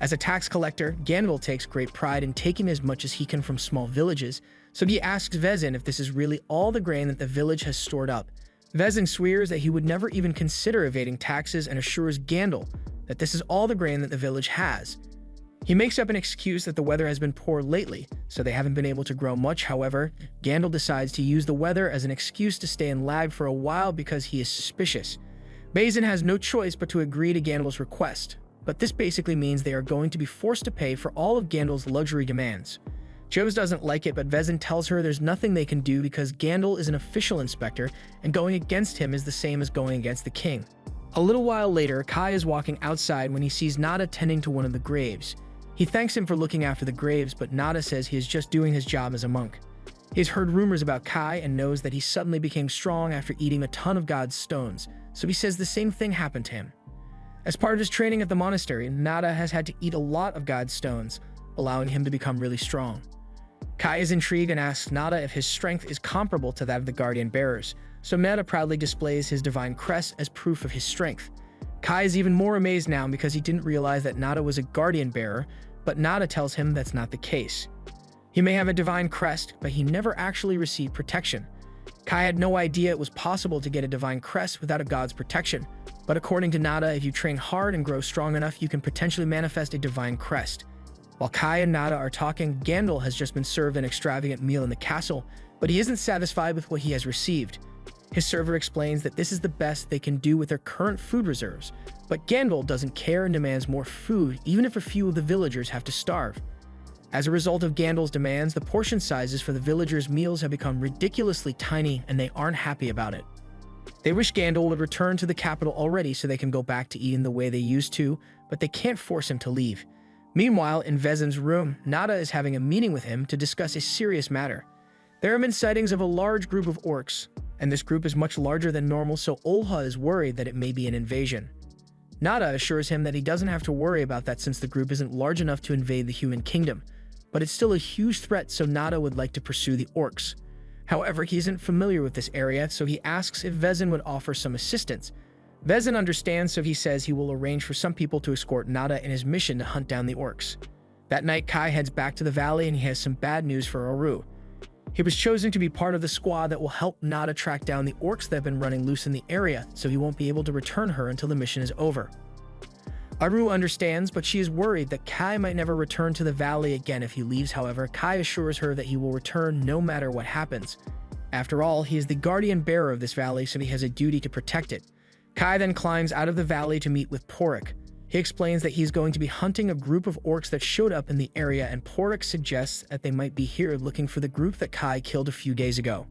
As a tax collector, Gandalf takes great pride in taking as much as he can from small villages, so he asks Vezin if this is really all the grain that the village has stored up. Vezin swears that he would never even consider evading taxes and assures Gandalf that this is all the grain that the village has. He makes up an excuse that the weather has been poor lately, so they haven't been able to grow much. However, Gandalf decides to use the weather as an excuse to stay in Lag for a while because he is suspicious. Mazin has no choice but to agree to Gandalf's request, but this basically means they are going to be forced to pay for all of Gandalf's luxury demands. Jobs doesn't like it, but Vezin tells her there's nothing they can do because Gandalf is an official inspector, and going against him is the same as going against the king. A little while later, Kai is walking outside when he sees Nada tending to one of the graves. He thanks him for looking after the graves, but Nada says he is just doing his job as a monk. He has heard rumors about Kai and knows that he suddenly became strong after eating a ton of God's stones, so he says the same thing happened to him. As part of his training at the monastery, Nada has had to eat a lot of God's stones, allowing him to become really strong. Kai is intrigued and asks Nada if his strength is comparable to that of the Guardian Bearers, so Nada proudly displays his divine crest as proof of his strength. Kai is even more amazed now because he didn't realize that Nada was a Guardian Bearer, but Nada tells him that's not the case. He may have a divine crest, but he never actually received protection. Kai had no idea it was possible to get a divine crest without a god's protection, but according to Nada, if you train hard and grow strong enough, you can potentially manifest a divine crest. While Kai and Nada are talking, Gandalf has just been served an extravagant meal in the castle, But he isn't satisfied with what he has received. His server explains that this is the best they can do with their current food reserves, but Gandalf doesn't care and demands more food even if a few of the villagers have to starve. As a result of Gandalf's demands, the portion sizes for the villagers' meals have become ridiculously tiny and they aren't happy about it. They wish Gandalf would return to the capital already so they can go back to eating the way they used to, but they can't force him to leave. Meanwhile, in Vezin's room, Nada is having a meeting with him to discuss a serious matter. There have been sightings of a large group of orcs, and this group is much larger than normal, so Olha is worried that it may be an invasion. Nada assures him that he doesn't have to worry about that since the group isn't large enough to invade the human kingdom, but it's still a huge threat, so Nada would like to pursue the orcs. However, he isn't familiar with this area, so he asks if Vezin would offer some assistance. Vezin understands, so he says he will arrange for some people to escort Nada in his mission to hunt down the orcs. That night, Kai heads back to the valley and he has some bad news for Aru. He was chosen to be part of the squad that will help Nada track down the orcs that have been running loose in the area, so he won't be able to return her until the mission is over. Aru understands, but she is worried that Kai might never return to the valley again if he leaves. However, Kai assures her that he will return no matter what happens. After all, he is the guardian bearer of this valley, so he has a duty to protect it. Kai then climbs out of the valley to meet with Porik. He explains that he's going to be hunting a group of orcs that showed up in the area, and Porik suggests that they might be here looking for the group that Kai killed a few days ago.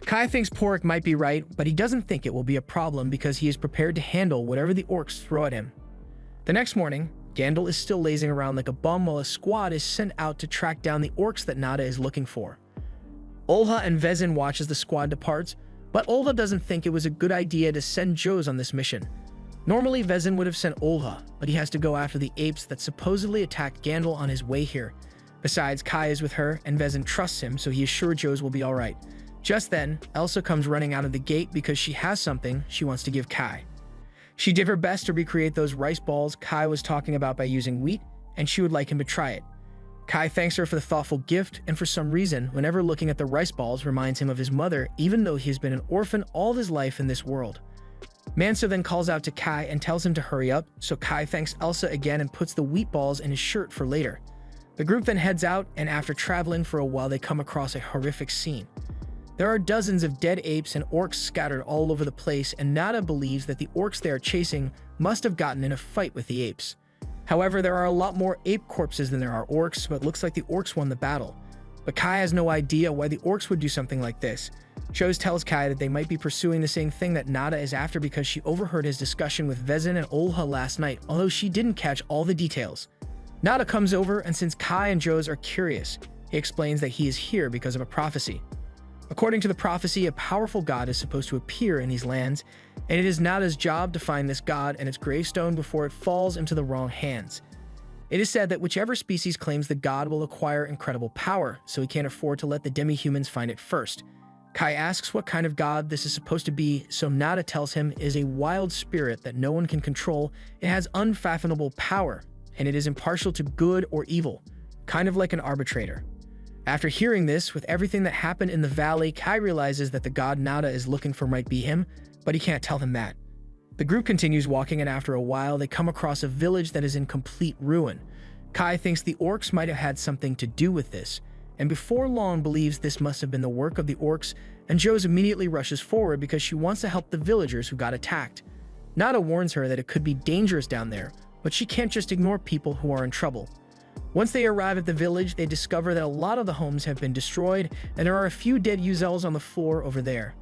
Kai thinks Porik might be right, but he doesn't think it will be a problem because he is prepared to handle whatever the orcs throw at him. The next morning, Gandalf is still lazing around like a bum while a squad is sent out to track down the orcs that Nada is looking for. Olha and Vezin watch as the squad departs, but Olha doesn't think it was a good idea to send Joes on this mission. Normally, Vezin would have sent Olha, but he has to go after the apes that supposedly attacked Gandalf on his way here. Besides, Kai is with her, and Vezin trusts him, so he is sure Joes will be alright. Just then, Elsa comes running out of the gate because she has something she wants to give Kai. She did her best to recreate those rice balls Kai was talking about by using wheat, and she would like him to try it. Kai thanks her for the thoughtful gift, and for some reason, whenever looking at the rice balls reminds him of his mother, even though he has been an orphan all of his life in this world. Manso then calls out to Kai and tells him to hurry up, so Kai thanks Elsa again and puts the wheat balls in his shirt for later. The group then heads out, and after traveling for a while, they come across a horrific scene. There are dozens of dead apes and orcs scattered all over the place, and Nada believes that the orcs they are chasing must have gotten in a fight with the apes. However, there are a lot more ape corpses than there are orcs, so it looks like the orcs won the battle. But Kai has no idea why the orcs would do something like this. Joes tells Kai that they might be pursuing the same thing that Nada is after because she overheard his discussion with Vezin and Olha last night, although she didn't catch all the details. Nada comes over, and since Kai and Joes are curious, he explains that he is here because of a prophecy. According to the prophecy, a powerful god is supposed to appear in these lands, and it is Nada's job to find this god and its gravestone before it falls into the wrong hands. It is said that whichever species claims the god will acquire incredible power, so he can't afford to let the demi-humans find it first. Kai asks what kind of god this is supposed to be, so Nada tells him it is a wild spirit that no one can control. It has unfathomable power, and it is impartial to good or evil, kind of like an arbitrator. After hearing this, with everything that happened in the valley, Kai realizes that the god Nada is looking for might be him, but he can't tell him that. The group continues walking, and after a while, they come across a village that is in complete ruin. Kai thinks the orcs might have had something to do with this, and before long believes this must have been the work of the orcs, and Joes immediately rushes forward because she wants to help the villagers who got attacked. Nada warns her that it could be dangerous down there, but she can't just ignore people who are in trouble. Once they arrive at the village, they discover that a lot of the homes have been destroyed, and there are a few dead Uzels on the floor over there.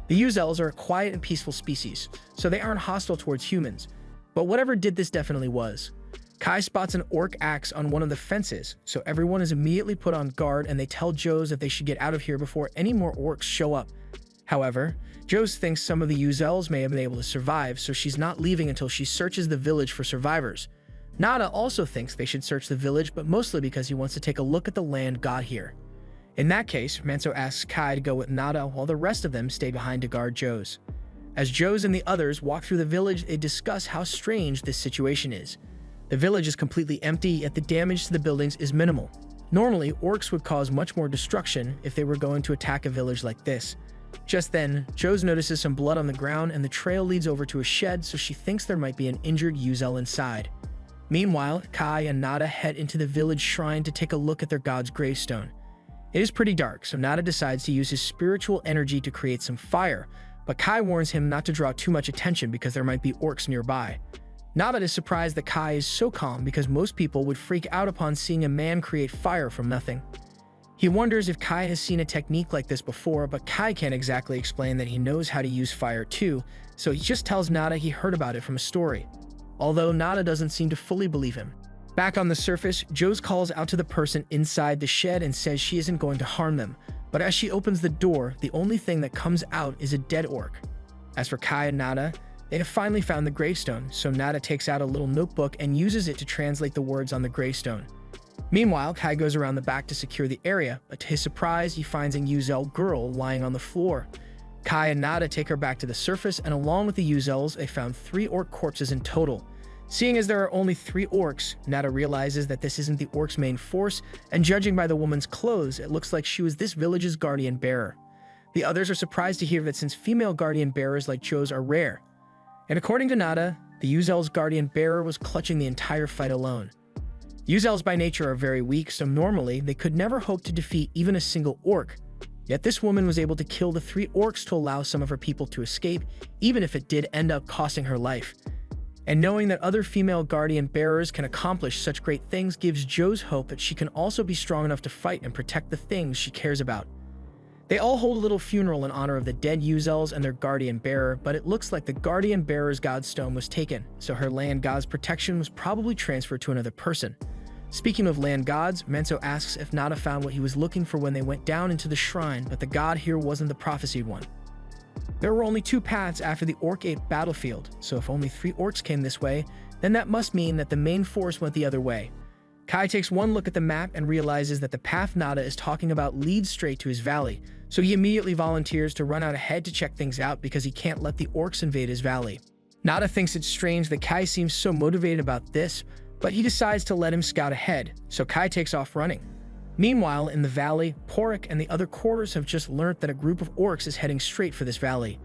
The Uzels are a quiet and peaceful species, so they aren't hostile towards humans, but whatever did this definitely was. Kai spots an orc axe on one of the fences, so everyone is immediately put on guard, and they tell Joes that they should get out of here before any more orcs show up. However, Joes thinks some of the Uzels may have been able to survive, so she's not leaving until she searches the village for survivors. Nada also thinks they should search the village, but mostly because he wants to take a look at the land got here. In that case, Manso asks Kai to go with Nada while the rest of them stay behind to guard Joes. As Joes and the others walk through the village, they discuss how strange this situation is. The village is completely empty, yet the damage to the buildings is minimal. Normally, orcs would cause much more destruction if they were going to attack a village like this. Just then, Joes notices some blood on the ground, and the trail leads over to a shed, so she thinks there might be an injured Uzel inside. Meanwhile, Kai and Nada head into the village shrine to take a look at their god's gravestone. It is pretty dark, so Nada decides to use his spiritual energy to create some fire, but Kai warns him not to draw too much attention because there might be orcs nearby. Nada is surprised that Kai is so calm because most people would freak out upon seeing a man create fire from nothing. He wonders if Kai has seen a technique like this before, but Kai can't exactly explain that he knows how to use fire too, so he just tells Nada he heard about it from a story. Although Nada doesn't seem to fully believe him. Back on the surface, Joes calls out to the person inside the shed and says she isn't going to harm them, but as she opens the door, the only thing that comes out is a dead orc. As for Kai and Nada, they have finally found the gravestone, so Nada takes out a little notebook and uses it to translate the words on the gravestone. Meanwhile, Kai goes around the back to secure the area, but to his surprise, he finds a Uzel girl lying on the floor. Kai and Nada take her back to the surface, and along with the Uzels, they found 3 orc corpses in total. Seeing as there are only 3 orcs, Nada realizes that this isn't the orcs' main force, and judging by the woman's clothes, it looks like she was this village's guardian bearer. The others are surprised to hear that since female guardian bearers like Joe's are rare. And according to Nada, the Uzel's guardian bearer was clutching the entire fight alone. Uzels by nature are very weak, so normally they could never hope to defeat even a single orc. Yet this woman was able to kill the 3 orcs to allow some of her people to escape, even if it did end up costing her life. And knowing that other female guardian bearers can accomplish such great things gives Joes hope that she can also be strong enough to fight and protect the things she cares about. They all hold a little funeral in honor of the dead Uzels and their guardian bearer, but it looks like the guardian bearer's godstone was taken, so her land god's protection was probably transferred to another person. Speaking of land gods, Menso asks if Nada found what he was looking for when they went down into the shrine, but the god here wasn't the prophesied one. There were only 2 paths after the Orc Ape battlefield, so if only 3 orcs came this way, then that must mean that the main force went the other way. Kai takes one look at the map and realizes that the path Nada is talking about leads straight to his valley, so he immediately volunteers to run out ahead to check things out because he can't let the orcs invade his valley. Nada thinks it's strange that Kai seems so motivated about this, but he decides to let him scout ahead, so Kai takes off running. Meanwhile, in the valley, Porik and the other quarters have just learnt that a group of orcs is heading straight for this valley.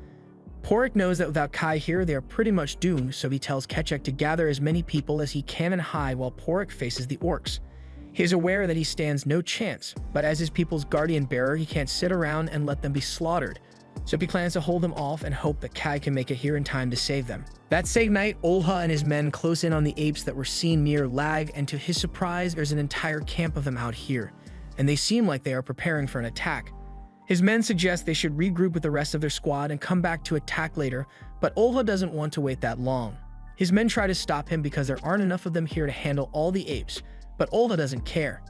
Porik knows that without Kai here, they are pretty much doomed, so he tells Kechek to gather as many people as he can and hide while Porik faces the orcs. He is aware that he stands no chance, but as his people's guardian bearer, he can't sit around and let them be slaughtered, so he plans to hold them off and hope that Kai can make it here in time to save them. That same night, Olha and his men close in on the apes that were seen near Lag, and to his surprise, there's an entire camp of them out here, and they seem like they are preparing for an attack. His men suggest they should regroup with the rest of their squad and come back to attack later, but Olha doesn't want to wait that long. His men try to stop him because there aren't enough of them here to handle all the apes, but Olha doesn't care.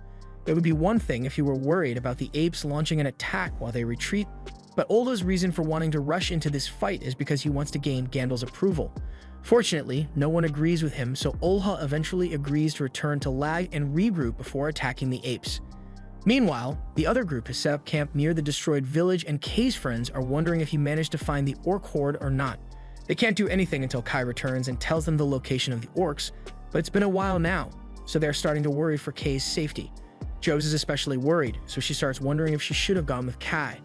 It would be one thing if he were worried about the apes launching an attack while they retreat, but Olha's reason for wanting to rush into this fight is because he wants to gain Gandalf's approval. Fortunately, no one agrees with him, so Olha eventually agrees to return to Lag and regroup before attacking the apes. Meanwhile, the other group has set up camp near the destroyed village, and Kay's friends are wondering if he managed to find the orc horde or not. They can't do anything until Kai returns and tells them the location of the orcs, but it's been a while now, so they're starting to worry for Kay's safety. Joes is especially worried, so she starts wondering if she should have gone with Kai.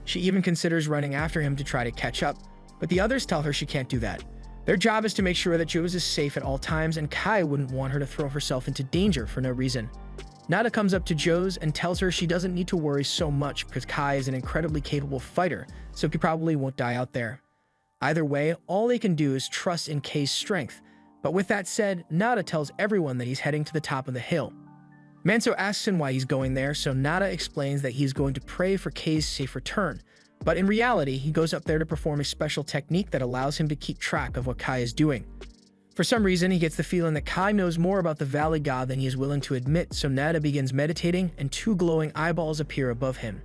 She even considers running after him to try to catch up, but the others tell her she can't do that. Their job is to make sure that Joes is safe at all times, and Kai wouldn't want her to throw herself into danger for no reason. Nada comes up to Joes and tells her she doesn't need to worry so much because Kai is an incredibly capable fighter, so he probably won't die out there. Either way, all they can do is trust in Kay's strength, but with that said, Nada tells everyone that he's heading to the top of the hill. Manso asks him why he's going there, so Nada explains that he's going to pray for Kay's safe return, but in reality, he goes up there to perform a special technique that allows him to keep track of what Kai is doing. For some reason, he gets the feeling that Kai knows more about the Valley God than he is willing to admit, so Nada begins meditating and 2 glowing eyeballs appear above him.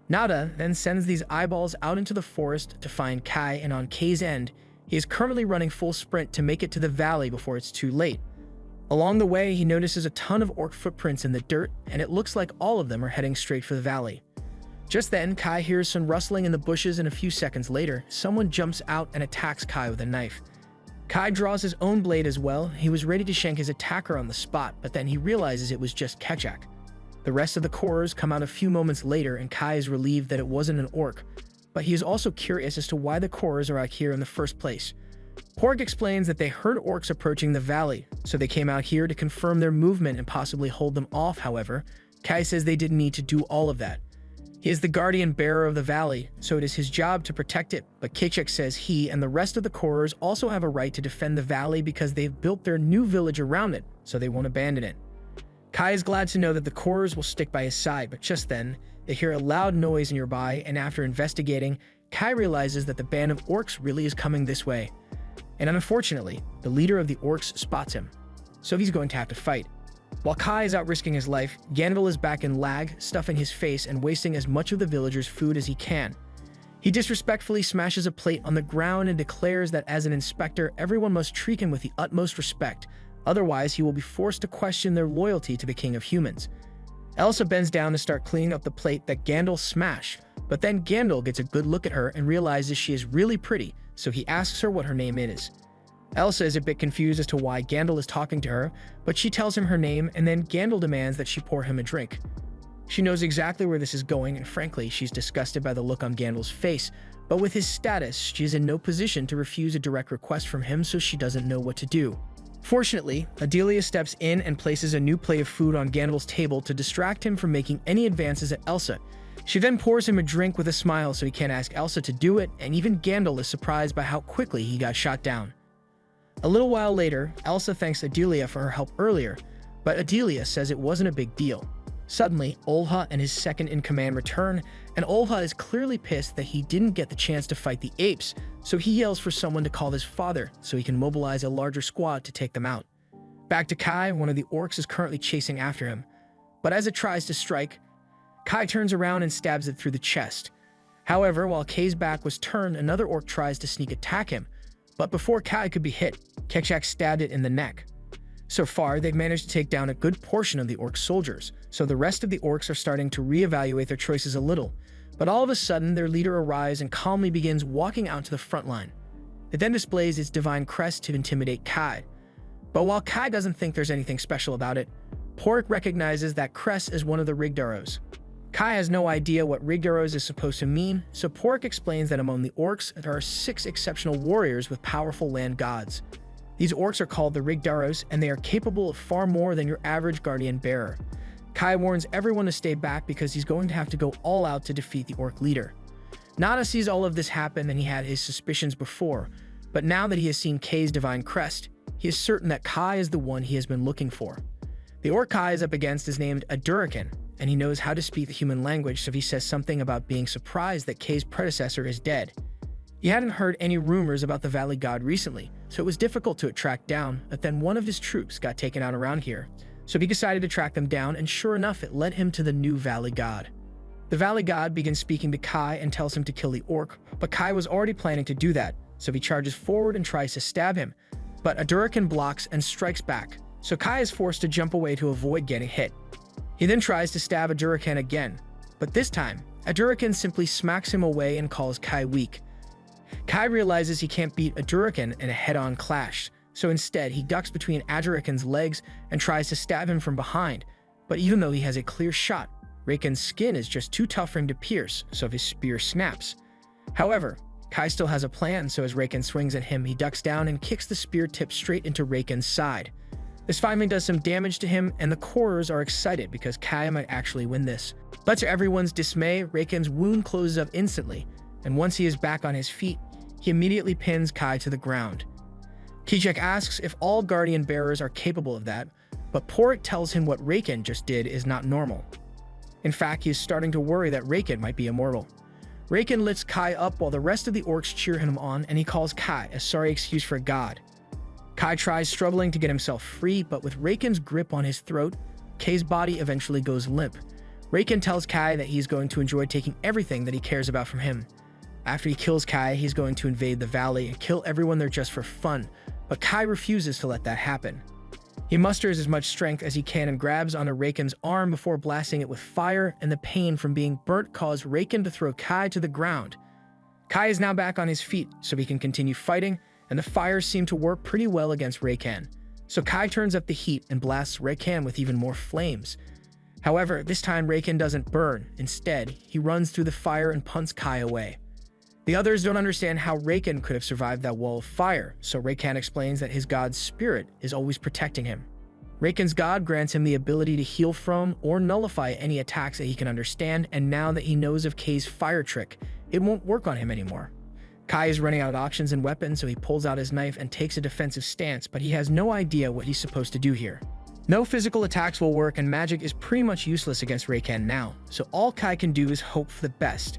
Nada then sends these eyeballs out into the forest to find Kai, and on Kay's end, he is currently running full sprint to make it to the valley before it's too late. Along the way, he notices a ton of orc footprints in the dirt, and it looks like all of them are heading straight for the valley. Just then, Kai hears some rustling in the bushes, and a few seconds later, someone jumps out and attacks Kai with a knife. Kai draws his own blade as well. He was ready to shank his attacker on the spot, but then he realizes it was just Kechek. The rest of the Korors come out a few moments later, and Kai is relieved that it wasn't an orc, but he is also curious as to why the Korors are out here in the first place. Porik explains that they heard orcs approaching the valley, so they came out here to confirm their movement and possibly hold them off. However, Kai says they didn't need to do all of that. He is the guardian bearer of the valley, so it is his job to protect it, but Kechek says he and the rest of the Korers also have a right to defend the valley because they've built their new village around it, so they won't abandon it. Kai is glad to know that the Korers will stick by his side, but just then, they hear a loud noise nearby, and after investigating, Kai realizes that the band of orcs really is coming this way. And unfortunately, the leader of the orcs spots him, so he's going to have to fight. While Kai is out risking his life, Gandalf is back in Lag, stuffing his face and wasting as much of the villagers' food as he can. He disrespectfully smashes a plate on the ground and declares that as an inspector, everyone must treat him with the utmost respect, otherwise he will be forced to question their loyalty to the King of Humans. Elsa bends down to start cleaning up the plate that Gandalf smashed, but then Gandalf gets a good look at her and realizes she is really pretty, so he asks her what her name is. Elsa is a bit confused as to why Gandalf is talking to her, but she tells him her name, and then Gandalf demands that she pour him a drink. She knows exactly where this is going, and frankly, she's disgusted by the look on Gandalf's face, but with his status, she is in no position to refuse a direct request from him, so she doesn't know what to do. Fortunately, Adelia steps in and places a new plate of food on Gandalf's table to distract him from making any advances at Elsa. She then pours him a drink with a smile so he can't ask Elsa to do it, and even Gandalf is surprised by how quickly he got shot down. A little while later, Elsa thanks Adelia for her help earlier, but Adelia says it wasn't a big deal. Suddenly, Olha and his second-in-command return, and Olha is clearly pissed that he didn't get the chance to fight the apes, so he yells for someone to call his father so he can mobilize a larger squad to take them out. Back to Kai, one of the orcs is currently chasing after him, but as it tries to strike, Kai turns around and stabs it through the chest. However, while Kai's back was turned, another orc tries to sneak attack him, but before Kai could be hit, Kechak stabbed it in the neck. So far, they've managed to take down a good portion of the orc soldiers, so the rest of the orcs are starting to reevaluate their choices a little. But all of a sudden, their leader arrives and calmly begins walking out to the front line. It then displays its divine crest to intimidate Kai. But while Kai doesn't think there's anything special about it, Pork recognizes that crest is one of the Rigdaros. Kai has no idea what Rigdaros is supposed to mean, so Pork explains that among the orcs, there are 6 exceptional warriors with powerful land gods. These orcs are called the Rigdaros, and they are capable of far more than your average guardian bearer. Kai warns everyone to stay back because he's going to have to go all out to defeat the orc leader. Nada sees all of this happen and he had his suspicions before, but now that he has seen Kai's divine crest, he is certain that Kai is the one he has been looking for. The orc Kai is up against is named Adurakan, and he knows how to speak the human language, so he says something about being surprised that Kai's predecessor is dead. He hadn't heard any rumors about the Valley God recently, so it was difficult to track down, but then one of his troops got taken out around here. So he decided to track them down, and sure enough, it led him to the new Valley God. The Valley God begins speaking to Kai and tells him to kill the orc, but Kai was already planning to do that, so he charges forward and tries to stab him. But Adurakan blocks and strikes back, so Kai is forced to jump away to avoid getting hit. He then tries to stab Adurakan again, but this time, Adurakan simply smacks him away and calls Kai weak. Kai realizes he can't beat Adurakan in a head-on clash, so instead he ducks between Adurakan's legs and tries to stab him from behind, but even though he has a clear shot, Raken's skin is just too tough for him to pierce, so his spear snaps. However, Kai still has a plan, so as Raken swings at him, he ducks down and kicks the spear tip straight into Raken's side. This finally does some damage to him, and the Korers are excited because Kai might actually win this. But to everyone's dismay, Raken's wound closes up instantly, and once he is back on his feet, he immediately pins Kai to the ground. Kechek asks if all Guardian Bearers are capable of that, but Porrick tells him what Raken just did is not normal. In fact, he is starting to worry that Raken might be immortal. Raken lifts Kai up while the rest of the orcs cheer him on, and he calls Kai a sorry excuse for a god. Kai tries struggling to get himself free, but with Raken's grip on his throat, Kai's body eventually goes limp. Raken tells Kai that he's going to enjoy taking everything that he cares about from him. After he kills Kai, he's going to invade the valley and kill everyone there just for fun, but Kai refuses to let that happen. He musters as much strength as he can and grabs onto Raken's arm before blasting it with fire, and the pain from being burnt caused Raken to throw Kai to the ground. Kai is now back on his feet, so he can continue fighting, and the fires seem to work pretty well against Raken. So Kai turns up the heat and blasts Raken with even more flames. However, this time Raken doesn't burn. Instead, he runs through the fire and punts Kai away. The others don't understand how Raken could have survived that wall of fire, so Raken explains that his god's spirit is always protecting him. Raken's god grants him the ability to heal from or nullify any attacks that he can understand, and now that he knows of Kai's fire trick, it won't work on him anymore. Kai is running out of options and weapons, so he pulls out his knife and takes a defensive stance, but he has no idea what he's supposed to do here. No physical attacks will work, and magic is pretty much useless against Raken now, so all Kai can do is hope for the best.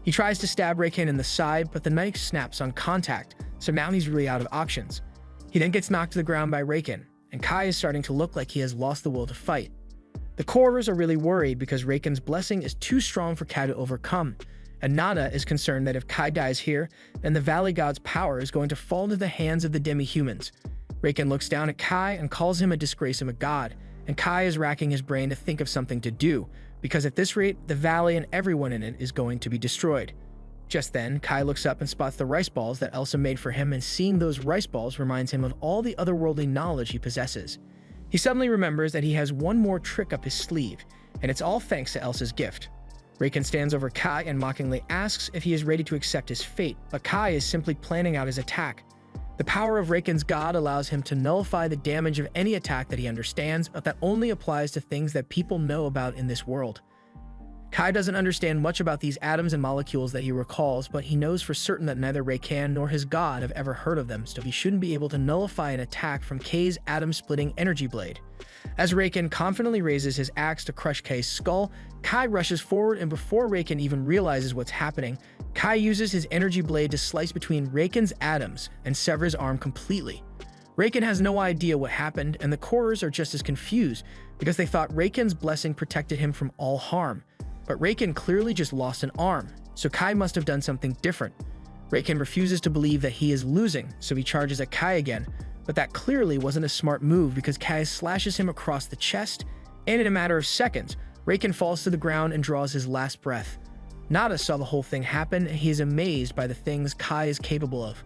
He tries to stab Raken in the side, but the knife snaps on contact, so now he's really out of options. He then gets knocked to the ground by Raken, and Kai is starting to look like he has lost the will to fight. The Corvers are really worried because Raken's blessing is too strong for Kai to overcome, and Nada is concerned that if Kai dies here, then the Valley God's power is going to fall into the hands of the demi-humans. Raken looks down at Kai and calls him a disgrace of a god, and Kai is racking his brain to think of something to do, because at this rate, the valley and everyone in it is going to be destroyed. Just then, Kai looks up and spots the rice balls that Elsa made for him, and seeing those rice balls reminds him of all the otherworldly knowledge he possesses. He suddenly remembers that he has one more trick up his sleeve, and it's all thanks to Elsa's gift. Raken stands over Kai and mockingly asks if he is ready to accept his fate, but Kai is simply planning out his attack. The power of Raken's god allows him to nullify the damage of any attack that he understands, but that only applies to things that people know about in this world. Kai doesn't understand much about these atoms and molecules that he recalls, but he knows for certain that neither Raken nor his god have ever heard of them, so he shouldn't be able to nullify an attack from Kai's atom-splitting energy blade. As Raken confidently raises his axe to crush Kai's skull, Kai rushes forward, and before Raken even realizes what's happening, Kai uses his energy blade to slice between Raken's atoms and sever his arm completely. Raken has no idea what happened, and the Corvers are just as confused because they thought Raken's blessing protected him from all harm. But Raken clearly just lost an arm, so Kai must have done something different. Raken refuses to believe that he is losing, so he charges at Kai again, but that clearly wasn't a smart move because Kai slashes him across the chest, and in a matter of seconds, Raken falls to the ground and draws his last breath. Nada saw the whole thing happen, and he is amazed by the things Kai is capable of.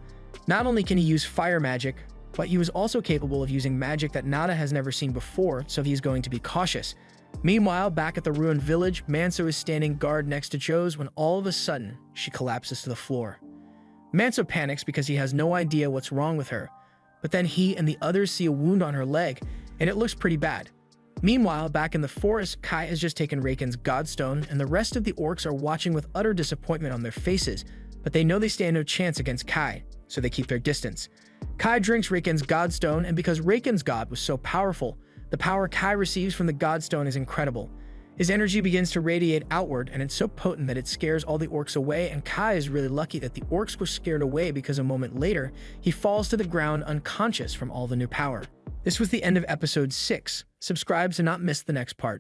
Not only can he use fire magic, but he was also capable of using magic that Nada has never seen before, so he's going to be cautious. Meanwhile, back at the ruined village, Manso is standing guard next to Joe's when all of a sudden, she collapses to the floor. Manso panics because he has no idea what's wrong with her, but then he and the others see a wound on her leg, and it looks pretty bad. Meanwhile, back in the forest, Kai has just taken Raken's Godstone, and the rest of the orcs are watching with utter disappointment on their faces, but they know they stand no chance against Kai, so they keep their distance. Kai drinks Raken's Godstone, and because Raken's god was so powerful, the power Kai receives from the Godstone is incredible. His energy begins to radiate outward, and it's so potent that it scares all the orcs away, and Kai is really lucky that the orcs were scared away because a moment later, he falls to the ground unconscious from all the new power. This was the end of episode 6. Subscribe to not miss the next part.